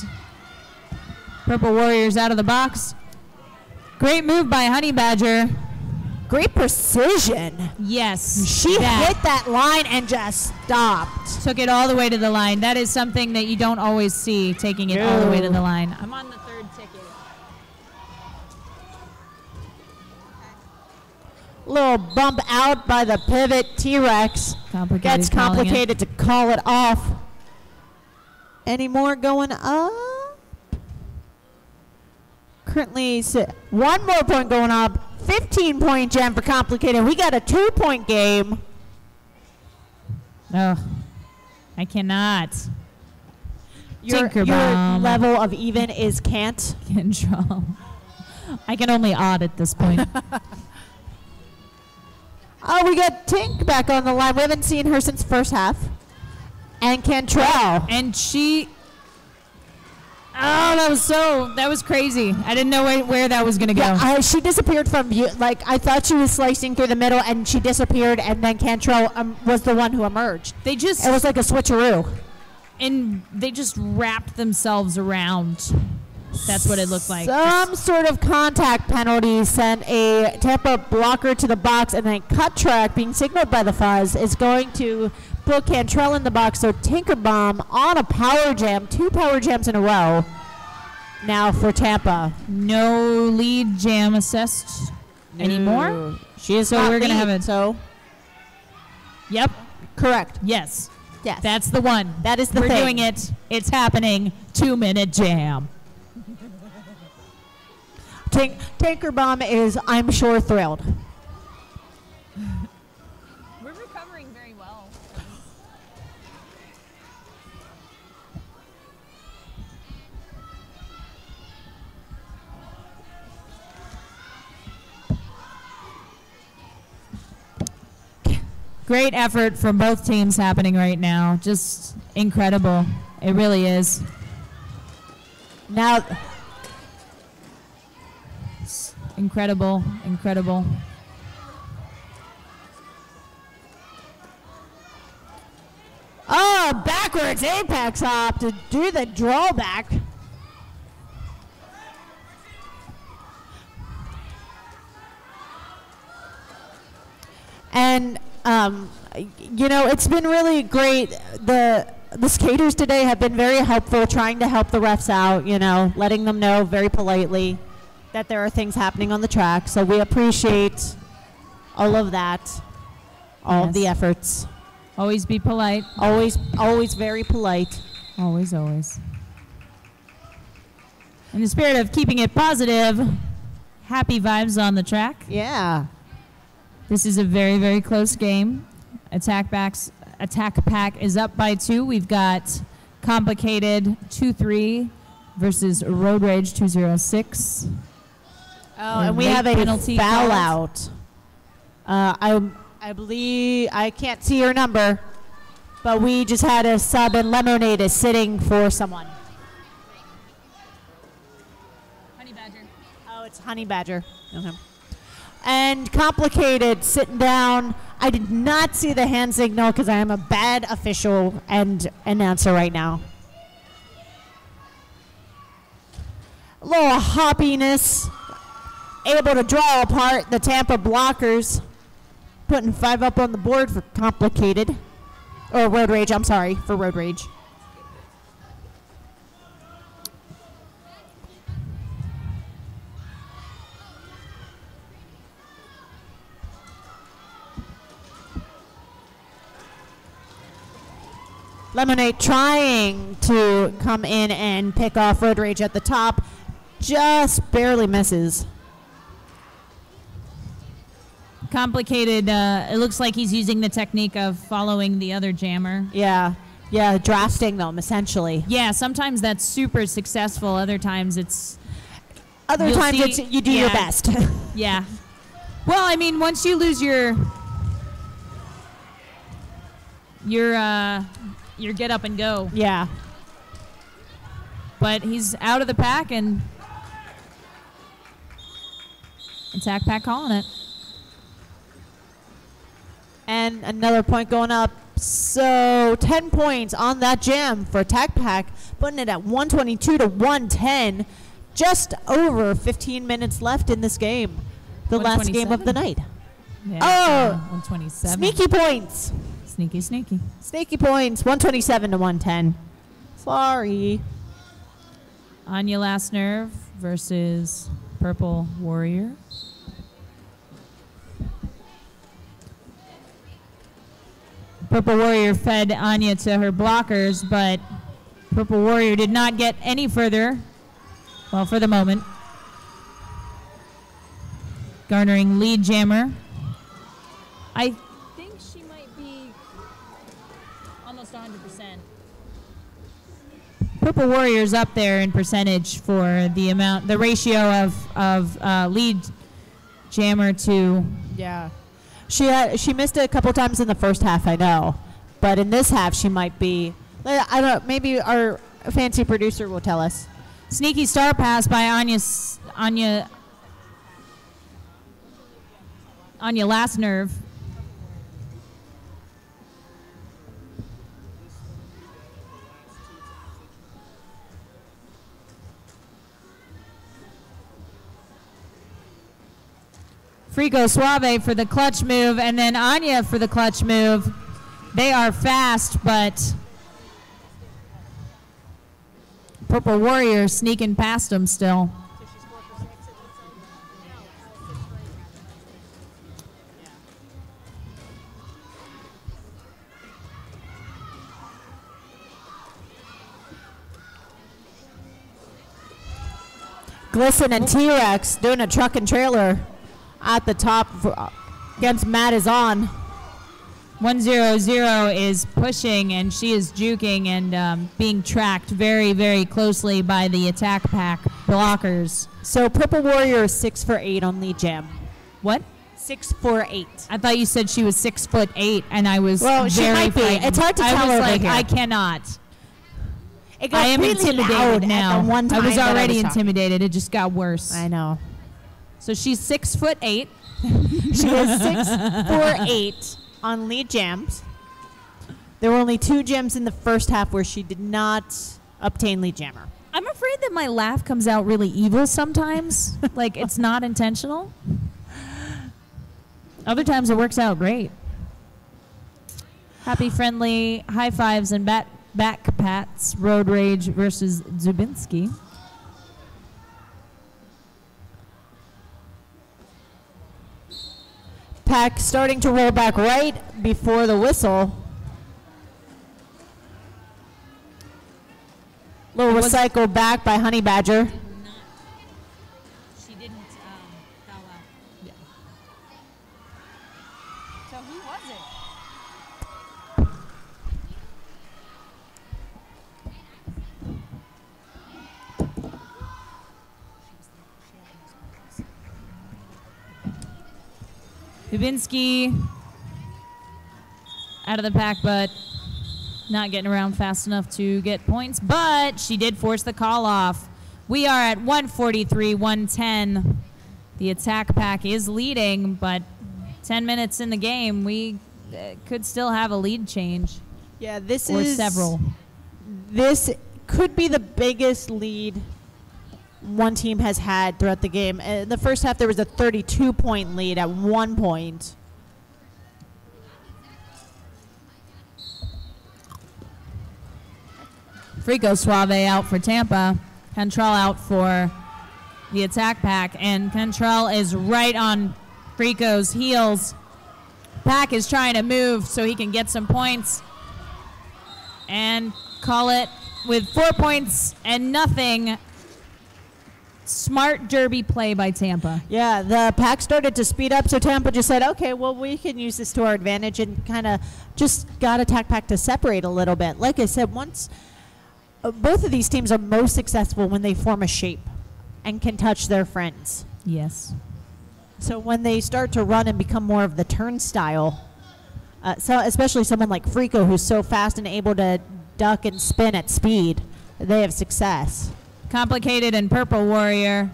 Purple Warriors out of the box. Great move by Honey Badger. Great precision. Yes. She hit that line and just stopped. Took it all the way to the line. That is something that you don't always see, taking it all the way to the line. I'm on the third ticket. Little bump out by the pivot. T-Rex gets Complicated to call it off. Any more going up? Currently, one more point going up. 15-point gem for Complicated. We got a 2-point game. Oh, I cannot. Your Tinkerbomb. level of even is can't. Control. I can only odd at this point. Oh, we got Tink back on the line. We haven't seen her since first half. And Cantrell. And she... Oh, that was crazy. I didn't know where that was going to go. Yeah, she disappeared from view. Like, I thought she was slicing through the middle, and she disappeared, and then Cantrell was the one who emerged. They just... It was like a switcheroo. And they just wrapped themselves around. That's what it looked like. Some sort of contact penalty sent a Tampa blocker to the box, and then cut track being signaled by the Fuzz is going to put Cantrell in the box. So Tinkerbomb on a power jam, 2 power jams in a row now for Tampa. No lead jam assist anymore. She is So not we're going to lead, have it. So Yep. correct. Yes. Yes. That's the one. That is the We're thing. doing it. It's happening. 2-minute jam. Tinkerbomb is, I'm sure, thrilled. We're recovering very well. Great effort from both teams happening right now. Just incredible. It really is. Now, Incredible, incredible. oh, backwards apex hop to do the drawback. And, you know, it's been really great. The skaters today have been very helpful, trying to help the refs out, you know, letting them know very politely that there are things happening on the track. So we appreciate all of that, all of the efforts. Always be polite. Always very polite. Always, always. In the spirit of keeping it positive, happy vibes on the track. Yeah. This is a very, very close game. Attack Pack is up by 2. We've got Complicated 2-3 versus Road Rage 2-0-6. Oh, and we have a penalty foul called. out. I believe, I can't see her number, but we just had a sub, and Lemonade is sitting for someone. Honey Badger. Oh, it's Honey Badger. Okay. And Complicated sitting down. I did not see the hand signal because I am a bad official and announcer right now. A little hoppiness. Able to draw apart the Tampa blockers. Putting 5 up on the board for Complicated. Or Road Rage, I'm sorry, for Road Rage. Lemonade trying to come in and pick off Road Rage at the top. Just barely misses. Complicated. It looks like he's using the technique of following the other jammer. Yeah, drafting them, essentially. Yeah, sometimes that's super successful. Other times it's... Other You'll times see- it's you do your yeah. best. Yeah. Well, I mean, once you lose your get up and go. Yeah. But he's out of the pack, and Attack Pack calling it. And another point going up. So 10 points on that jam for Attack Pack, putting it at 122 to 110. Just over 15 minutes left in this game. The last game of the night. Yeah, Oh! 127. Sneaky points. Sneaky, sneaky. Sneaky points. 127 to 110. Sorry. Anya Last Nerve versus Purple Warrior. Purple Warrior fed Anya to her blockers, but Purple Warrior did not get any further. Well, for the moment. garnering lead jammer. I think she might be almost 100%. Purple Warrior's up there in percentage for the ratio of lead jammer to. Yeah. She missed it a couple times in the first half, I know. But in this half, she might be. I don't know. Maybe our fancy producer will tell us. Sneaky star pass by Anya last nerve. Frico Suave for the clutch move, and then Anya for the clutch move. They are fast, but Purple Warrior sneaking past them still. Glisten and T-Rex doing a truck and trailer at the top against Matt is on. 100 is pushing, and she is juking and being tracked very, very closely by the attack pack blockers. So Purple Warrior is 6 for 8 on lead jam. What? 6 for 8. I thought you said she was 6'8", and I was well, she very might be. frightened. It's hard to tell I was over like, here. I cannot. It got I am really intimidated loud now. At the one time I was that already talking. intimidated. It just got worse. I know. So she's 6'8". She was 6 for 8 on lead jams. There were only 2 jams in the first half where she did not obtain lead jammer. I'm afraid that my laugh comes out really evil sometimes. Like it's not intentional. Other times it works out great. Happy, friendly, high fives and back pats. Road Rage versus Zubinski. Pack starting to roll back right before the whistle. Little recycle back by Honey Badger. She didn't foul out. Yeah. So who was it? Dubinsky out of the pack, but not getting around fast enough to get points, but she did force the call off. We are at 143, 110. The attack pack is leading, but 10 minutes in the game, we could still have a lead change. Yeah, this or is several. This could be the biggest lead one team has had throughout the game. In the first half, there was a 32-point lead at one point. Frico Suave out for Tampa. Cantrell out for the attack pack. And Cantrell is right on Frico's heels. Pack is trying to move so he can get some points. And call it with 4 points and nothing. Smart derby play by Tampa. Yeah, the pack started to speed up, so Tampa just said, okay, well, we can use this to our advantage, and kind of just got attack pack to separate a little bit. Like I said, once both of these teams are most successful when they form a shape and can touch their friends. Yes. So when they start to run and become more of the turnstile, so especially someone like Frico, who's so fast and able to duck and spin at speed, they have success. Complicated and Purple Warrior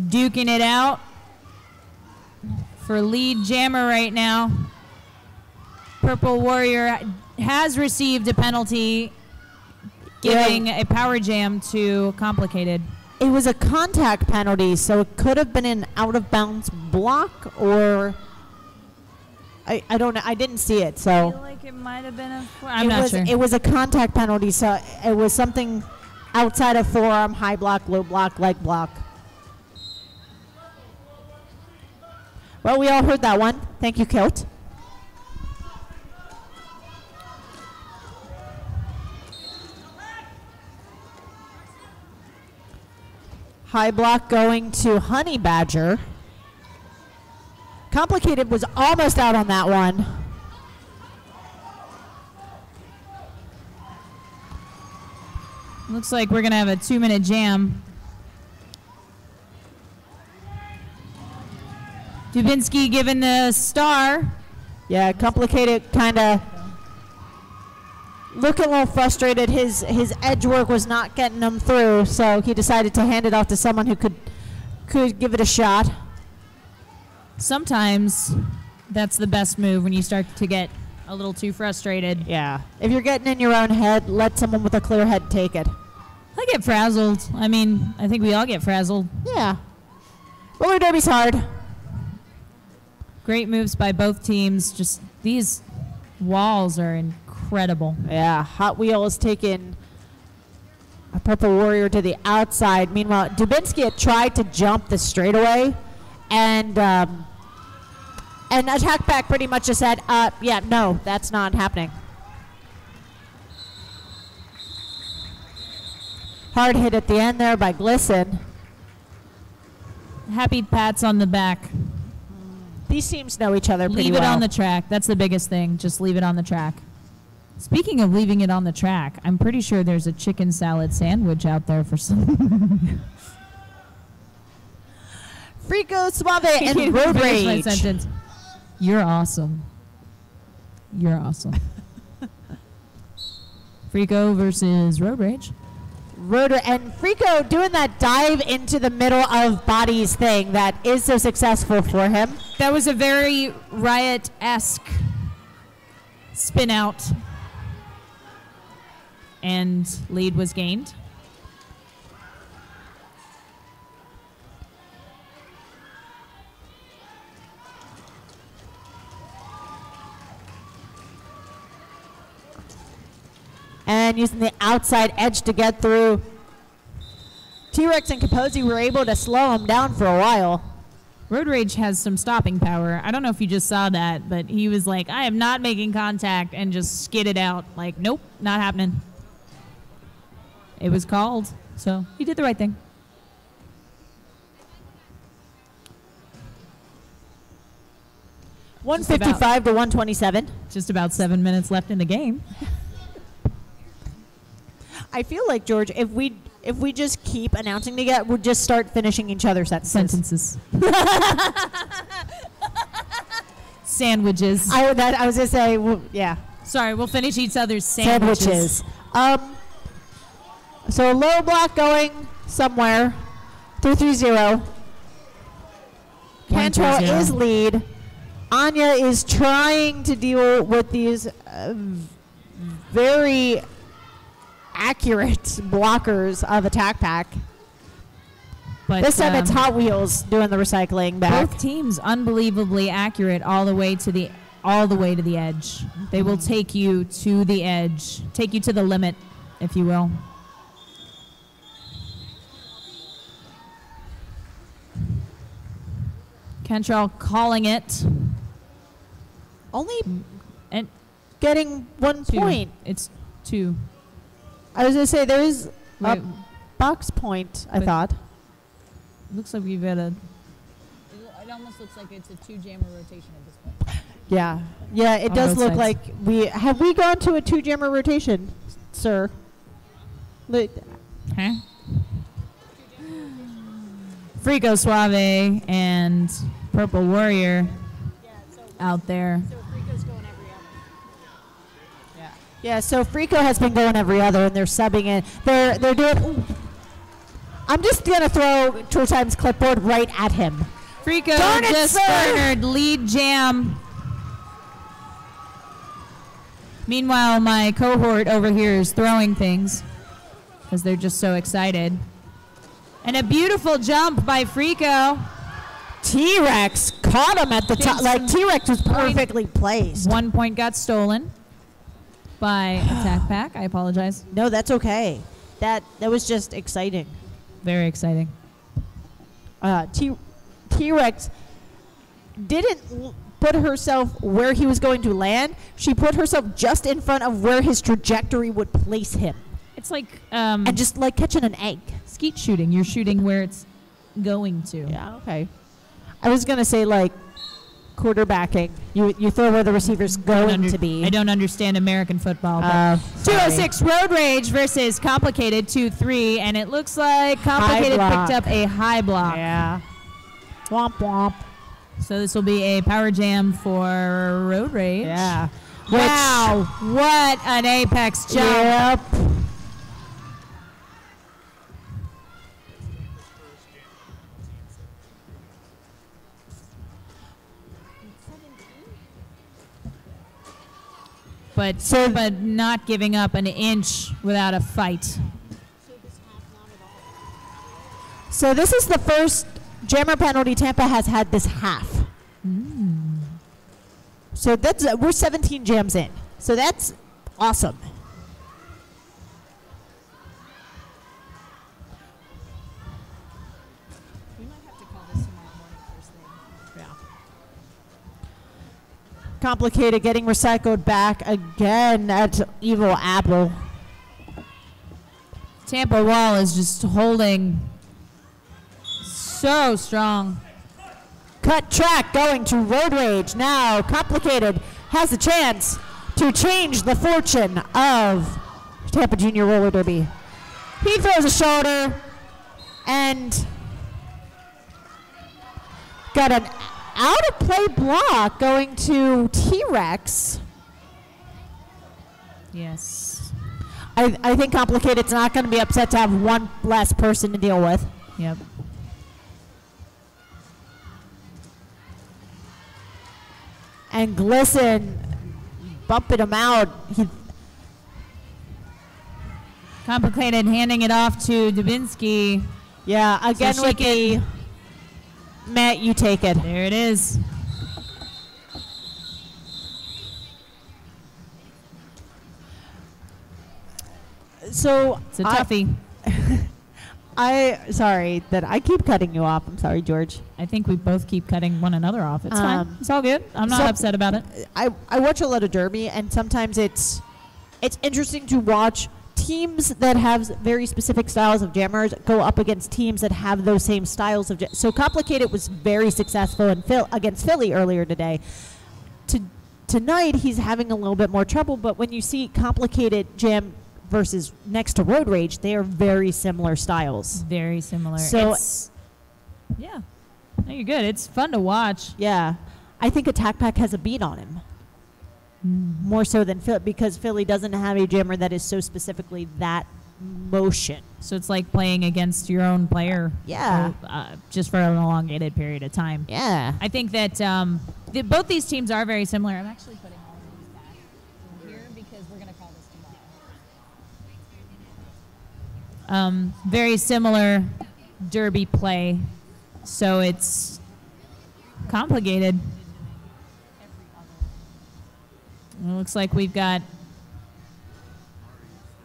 duking it out for lead jammer right now. Purple Warrior has received a penalty giving a power jam to Complicated. It was a contact penalty, so it could have been an out-of-bounds block, or I don't know. I didn't see it, so I feel like it might have been I'm not sure. It was a contact penalty, so it was something outside of forearm, high block, low block, leg block. Well, we all heard that one. Thank you, Kilt. High block going to Honey Badger. Complicated was almost out on that one. Looks like we're going to have a 2-minute jam. Dubinsky given the star. Yeah, Complicated kind of looking a little frustrated. His edge work was not getting him through, so he decided to hand it off to someone who could give it a shot. Sometimes that's the best move when you start to get a little too frustrated. Yeah. If you're getting in your own head, let someone with a clear head take it. I get frazzled. I mean, I think we all get frazzled. Yeah. Roller derby's hard. Great moves by both teams. Just these walls are incredible. Yeah. Hot Wheels taking a Purple Warrior to the outside. Meanwhile, Dubinsky had tried to jump the straightaway, and Attack Back pretty much just said, yeah, no, that's not happening. Hard hit at the end there by Glisson. Happy pats on the back. These teams know each other pretty well. Leave it on the track. That's the biggest thing. Just leave it on the track. Speaking of leaving it on the track, I'm pretty sure there's a chicken salad sandwich out there for some. Frico Suave and Road Finish my Rage. sentence. You're awesome. You're awesome. Frico versus Road Rage. Rotor and Frico doing that dive into the middle of bodies thing that is so successful for him. That was a very Riot-esque spin out. And lead was gained. And using the outside edge to get through. T-Rex and Capozzi were able to slow him down for a while. Road Rage has some stopping power. I don't know if you just saw that, but he was like, I am not making contact, and just skidded out. Like, nope, not happening. It was called, so he did the right thing. $155 to $127. Just about 7 minutes left in the game. I feel like, George, if we just keep announcing together, we'll just start finishing each other's sentences. Sandwiches. I was going to say, well, yeah. Sorry, we'll finish each other's sandwiches. So a low block going somewhere. 3-3-0. Cantrell 1-2-0. is lead. Anya is trying to deal with these very accurate blockers of Attack Pack. But This time it's Hot Wheels doing the recycling back. both teams unbelievably accurate all the way to the edge. They will take you to the edge, take you to the limit, if you will. Cantrell calling it. Only And getting 1 two. point. It's 2. I was going to say there is a Wait, box point, I But- thought. looks like we've got a. It almost looks like it's a 2-jammer rotation at this point. Yeah. Yeah, it On does both look sides. like we gone to a 2-jammer rotation, sir? Huh? Frico Suave and Purple Warrior out there. Yeah, so Frico has been going every other, and they're subbing in. They're doing. Ooh. I'm just gonna throw Tool Time's clipboard right at him. Frico Darn it, just sir! garnered lead jam. Meanwhile, my cohort over here is throwing things because they're just so excited. And a beautiful jump by Frico. T-Rex caught him at the top. Like T-Rex was Point. perfectly placed. 1 point got stolen by Attack Pack. I apologize. No, that's okay. That was just exciting. Very exciting. T-Rex didn't put herself where he was going to land. She put herself just in front of where his trajectory would place him. It's like And just like catching an egg. skeet shooting. You're shooting where it's going to. Yeah, okay. I was going to say, like, quarterbacking. You throw where the receiver's going to be. I don't understand American football. But 206 Road Rage versus Complicated 2-3, and it looks like Complicated picked up a high block. Yeah. Womp womp. So this will be a power jam for Road Rage. Yeah. Wow, what an apex jump. Yep. But not giving up an inch without a fight. So this is the first jammer penalty Tampa has had this half. So that's we're 17 jams in. So that's awesome. We might have to call this tomorrow morning first thing. Yeah. Complicated getting recycled back again at Evil Apple. Tampa Wall is just holding so strong. Cut track going to Road Rage. Now Complicated has a chance to change the fortune of Tampa Junior Roller Derby. He throws a shoulder and got an out of play block going to T-Rex. Yes. I think Complicated's not going to be upset to have one less person to deal with. Yep. And Glisten bumping him out. Complicated handing it off to Dubinsky. Yeah, again So with the Matt, you take it. There it is. So It's a toughie. Sorry that I keep cutting you off. I'm sorry, George. I think we both keep cutting one another off. It's fine. It's all good. I'm not so- upset about it. I watch a lot of Derby, and sometimes it's interesting to watch teams that have very specific styles of jammers go up against teams that have those same styles of so Complicated was very successful against Philly earlier today. Tonight he's having a little bit more trouble, but when you see Complicated jam versus next to Road Rage, they are very similar styles. Very similar. So yeah, no, you're good. It's fun to watch. yeah, I think Attack Pack has a beat on him. More so than Philly, because Philly doesn't have a jammer that is so specifically that motion. So it's like playing against your own player. Yeah. Just for an elongated period of time. Yeah. I think that both these teams are very similar. I'm actually putting all of these back in here because we're going to call this tomorrow. Very similar derby play, so it's complicated. It looks like we've got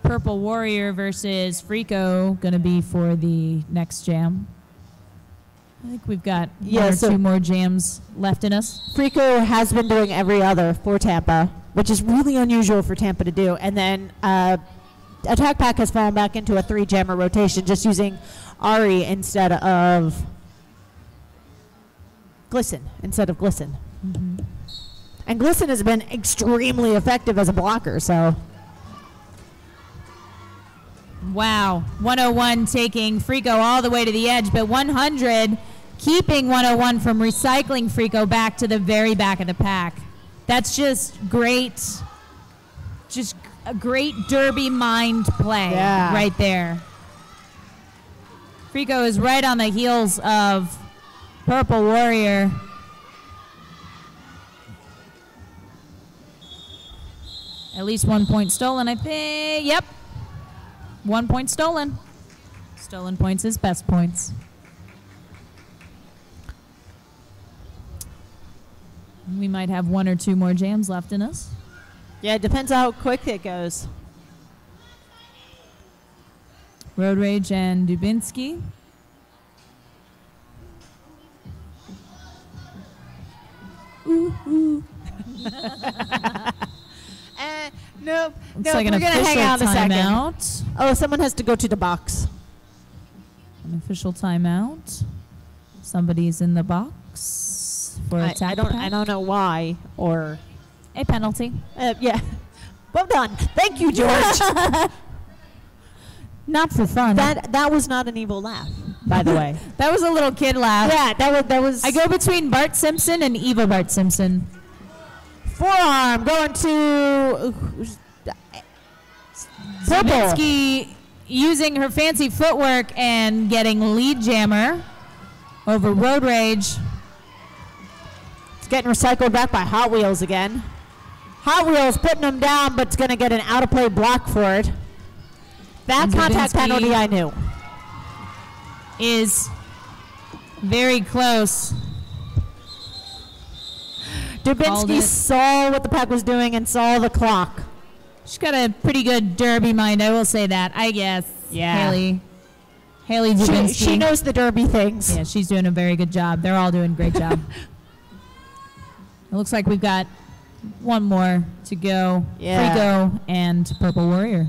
Purple Warrior versus Frico going to be for the next jam. I think we've got one or two more jams left in us. Frico has been doing every other for Tampa, which is really unusual for Tampa to do. And then Attack Pack has fallen back into a 3-jammer rotation, just using Ari instead of Glisten. Mm-hmm. And Glisten has been extremely effective as a blocker, so. Wow. 101 taking Frico all the way to the edge, but 100 keeping 101 from recycling Frico back to the very back of the pack. That's just great. Just a great derby mind play right there. Frico is right on the heels of Purple Warrior. At least 1 point stolen, I think. Yep. 1 point stolen. Stolen points is best points. We might have 1 or 2 more jams left in us. Yeah, it depends on how quick it goes. Road Rage and Dubinsky. Ooh, ooh. Nope. Looks like an we're going to hang official out a second. timeout. Oh, someone has to go to the box. Unofficial timeout. Somebody's in the box for a I don't know why or a penalty. yeah. Well done. Thank you, George. Not for fun. That was not an evil laugh, by the way. That was a little kid laugh. Yeah, that was. I go between Bart Simpson and evil Bart Simpson. Forearm going to Purple. Zabinski using her fancy footwork and getting lead jammer over Road Rage. It's getting recycled back by Hot Wheels again. Hot Wheels putting him down, but it's going to get an out-of-play block for it. That contact penalty I knew. Is very close. Dubinsky saw what the pack was doing and saw the clock. She's got a pretty good derby mind, I will say that, I guess. Yeah. Haley Dubinsky. She knows the derby things. Yeah, she's doing a very good job. They're all doing a great job. It looks like we've got one more to go. Yeah. Frico and Purple Warrior.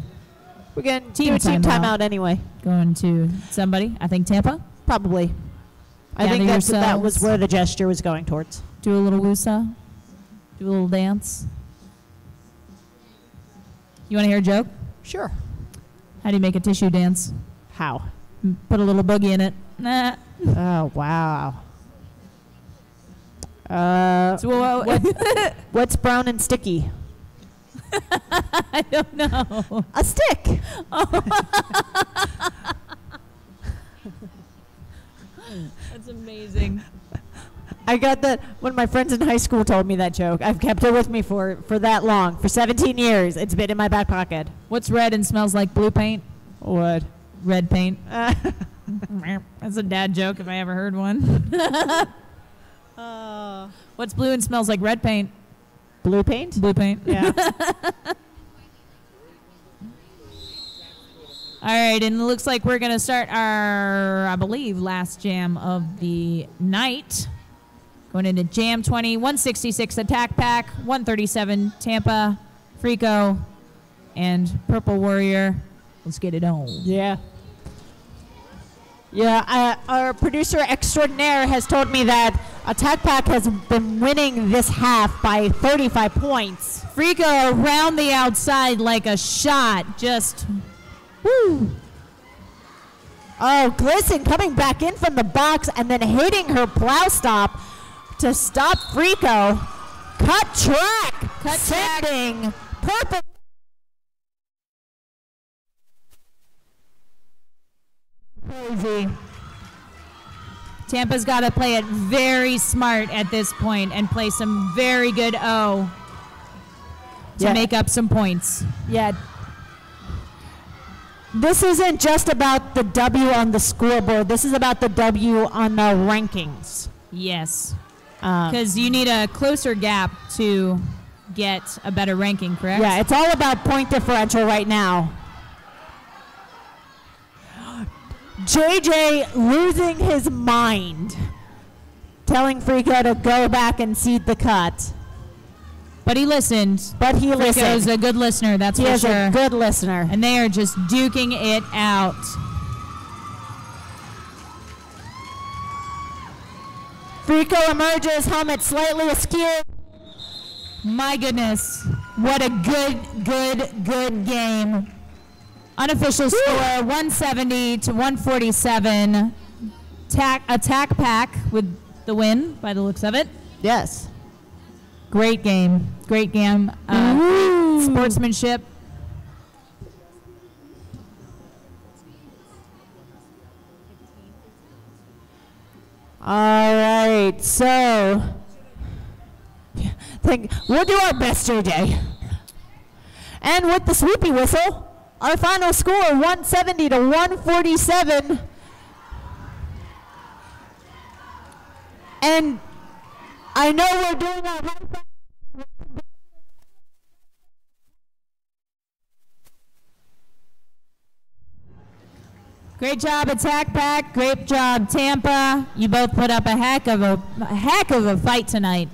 We're going to do a team timeout anyway. Going to somebody, I think Tampa. Probably. I think that was where the gesture was going towards. Do a little woosa. Do a little dance. You want to hear a joke? Sure. How do you make a tissue dance? How? Put a little boogie in it. Nah. Oh, wow. What's brown and sticky? I don't know. A stick. That's amazing. I got that when my friends in high school told me that joke. I've kept it with me for that long. For 17 years. It's been in my back pocket. What's red and smells like blue paint? What? Red paint. That's a dad joke if I ever heard one. What's blue and smells like red paint? Blue paint? Blue paint. Yeah. All right, and it looks like we're going to start our, I believe, last jam of the night. Going into Jam 20, 166 Attack Pack, 137 Tampa, Frico, and Purple Warrior. Let's get it on. Yeah. Yeah, our producer extraordinaire has told me that Attack Pack has been winning this half by 35 points. Frico around the outside like a shot, just woo. Oh, Glisson coming back in from the box and then hitting her plow stop to stop Frico. Cut track. Sending Purple. Crazy. Tampa's got to play it very smart at this point and play some very good O to make up some points. Yeah. This isn't just about the W on the scoreboard. This is about the W on the rankings. Yes. Because you need a closer gap to get a better ranking, correct? Yeah, it's all about point differential right now. JJ losing his mind, telling Frico to go back and seed the cut. But he listened. Frico's a good listener, that's for sure. He is a good listener. And they are just duking it out. Frico emerges, helmet slightly askew. My goodness, what a good game. Unofficial score, 170 to 147. Attack Pack with the win, by the looks of it. Yes. Great game. Great game. Sportsmanship. All right, so we'll do our best, JJ. And with the sweepy whistle, our final score, 170 to 147. And I know we're doing our Great job, Attack Pack. Great job, Tampa. You both put up a heck of a fight tonight.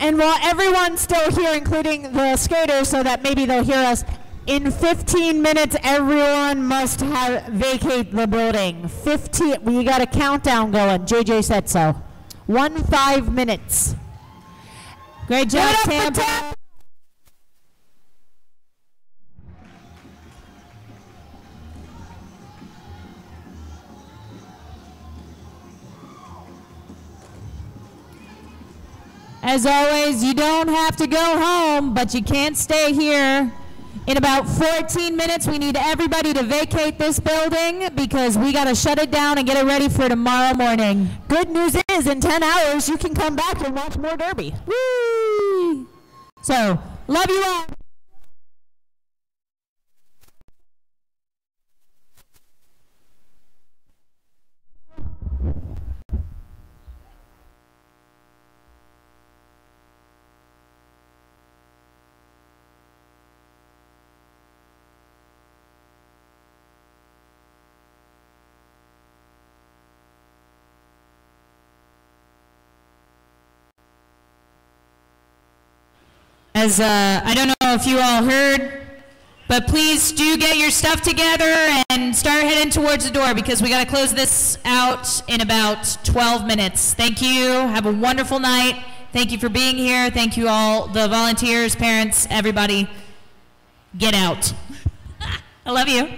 And while everyone's still here, including the skaters, so that maybe they'll hear us In 15 minutes, everyone must vacate the building. 15. We got a countdown going. JJ said so. 5 minutes. Great job, Tampa. As always, you don't have to go home, but you can't stay here. In about 14 minutes, we need everybody to vacate this building because we got to shut it down and get it ready for tomorrow morning. Good news is, in 10 hours, you can come back and watch more Derby. Whee! So, love you all. As I don't know if you all heard, but please do get your stuff together and start heading towards the door because we got to close this out in about 12 minutes. Thank you. Have a wonderful night. Thank you for being here. Thank you all, the volunteers, parents, everybody. Get out. I love you.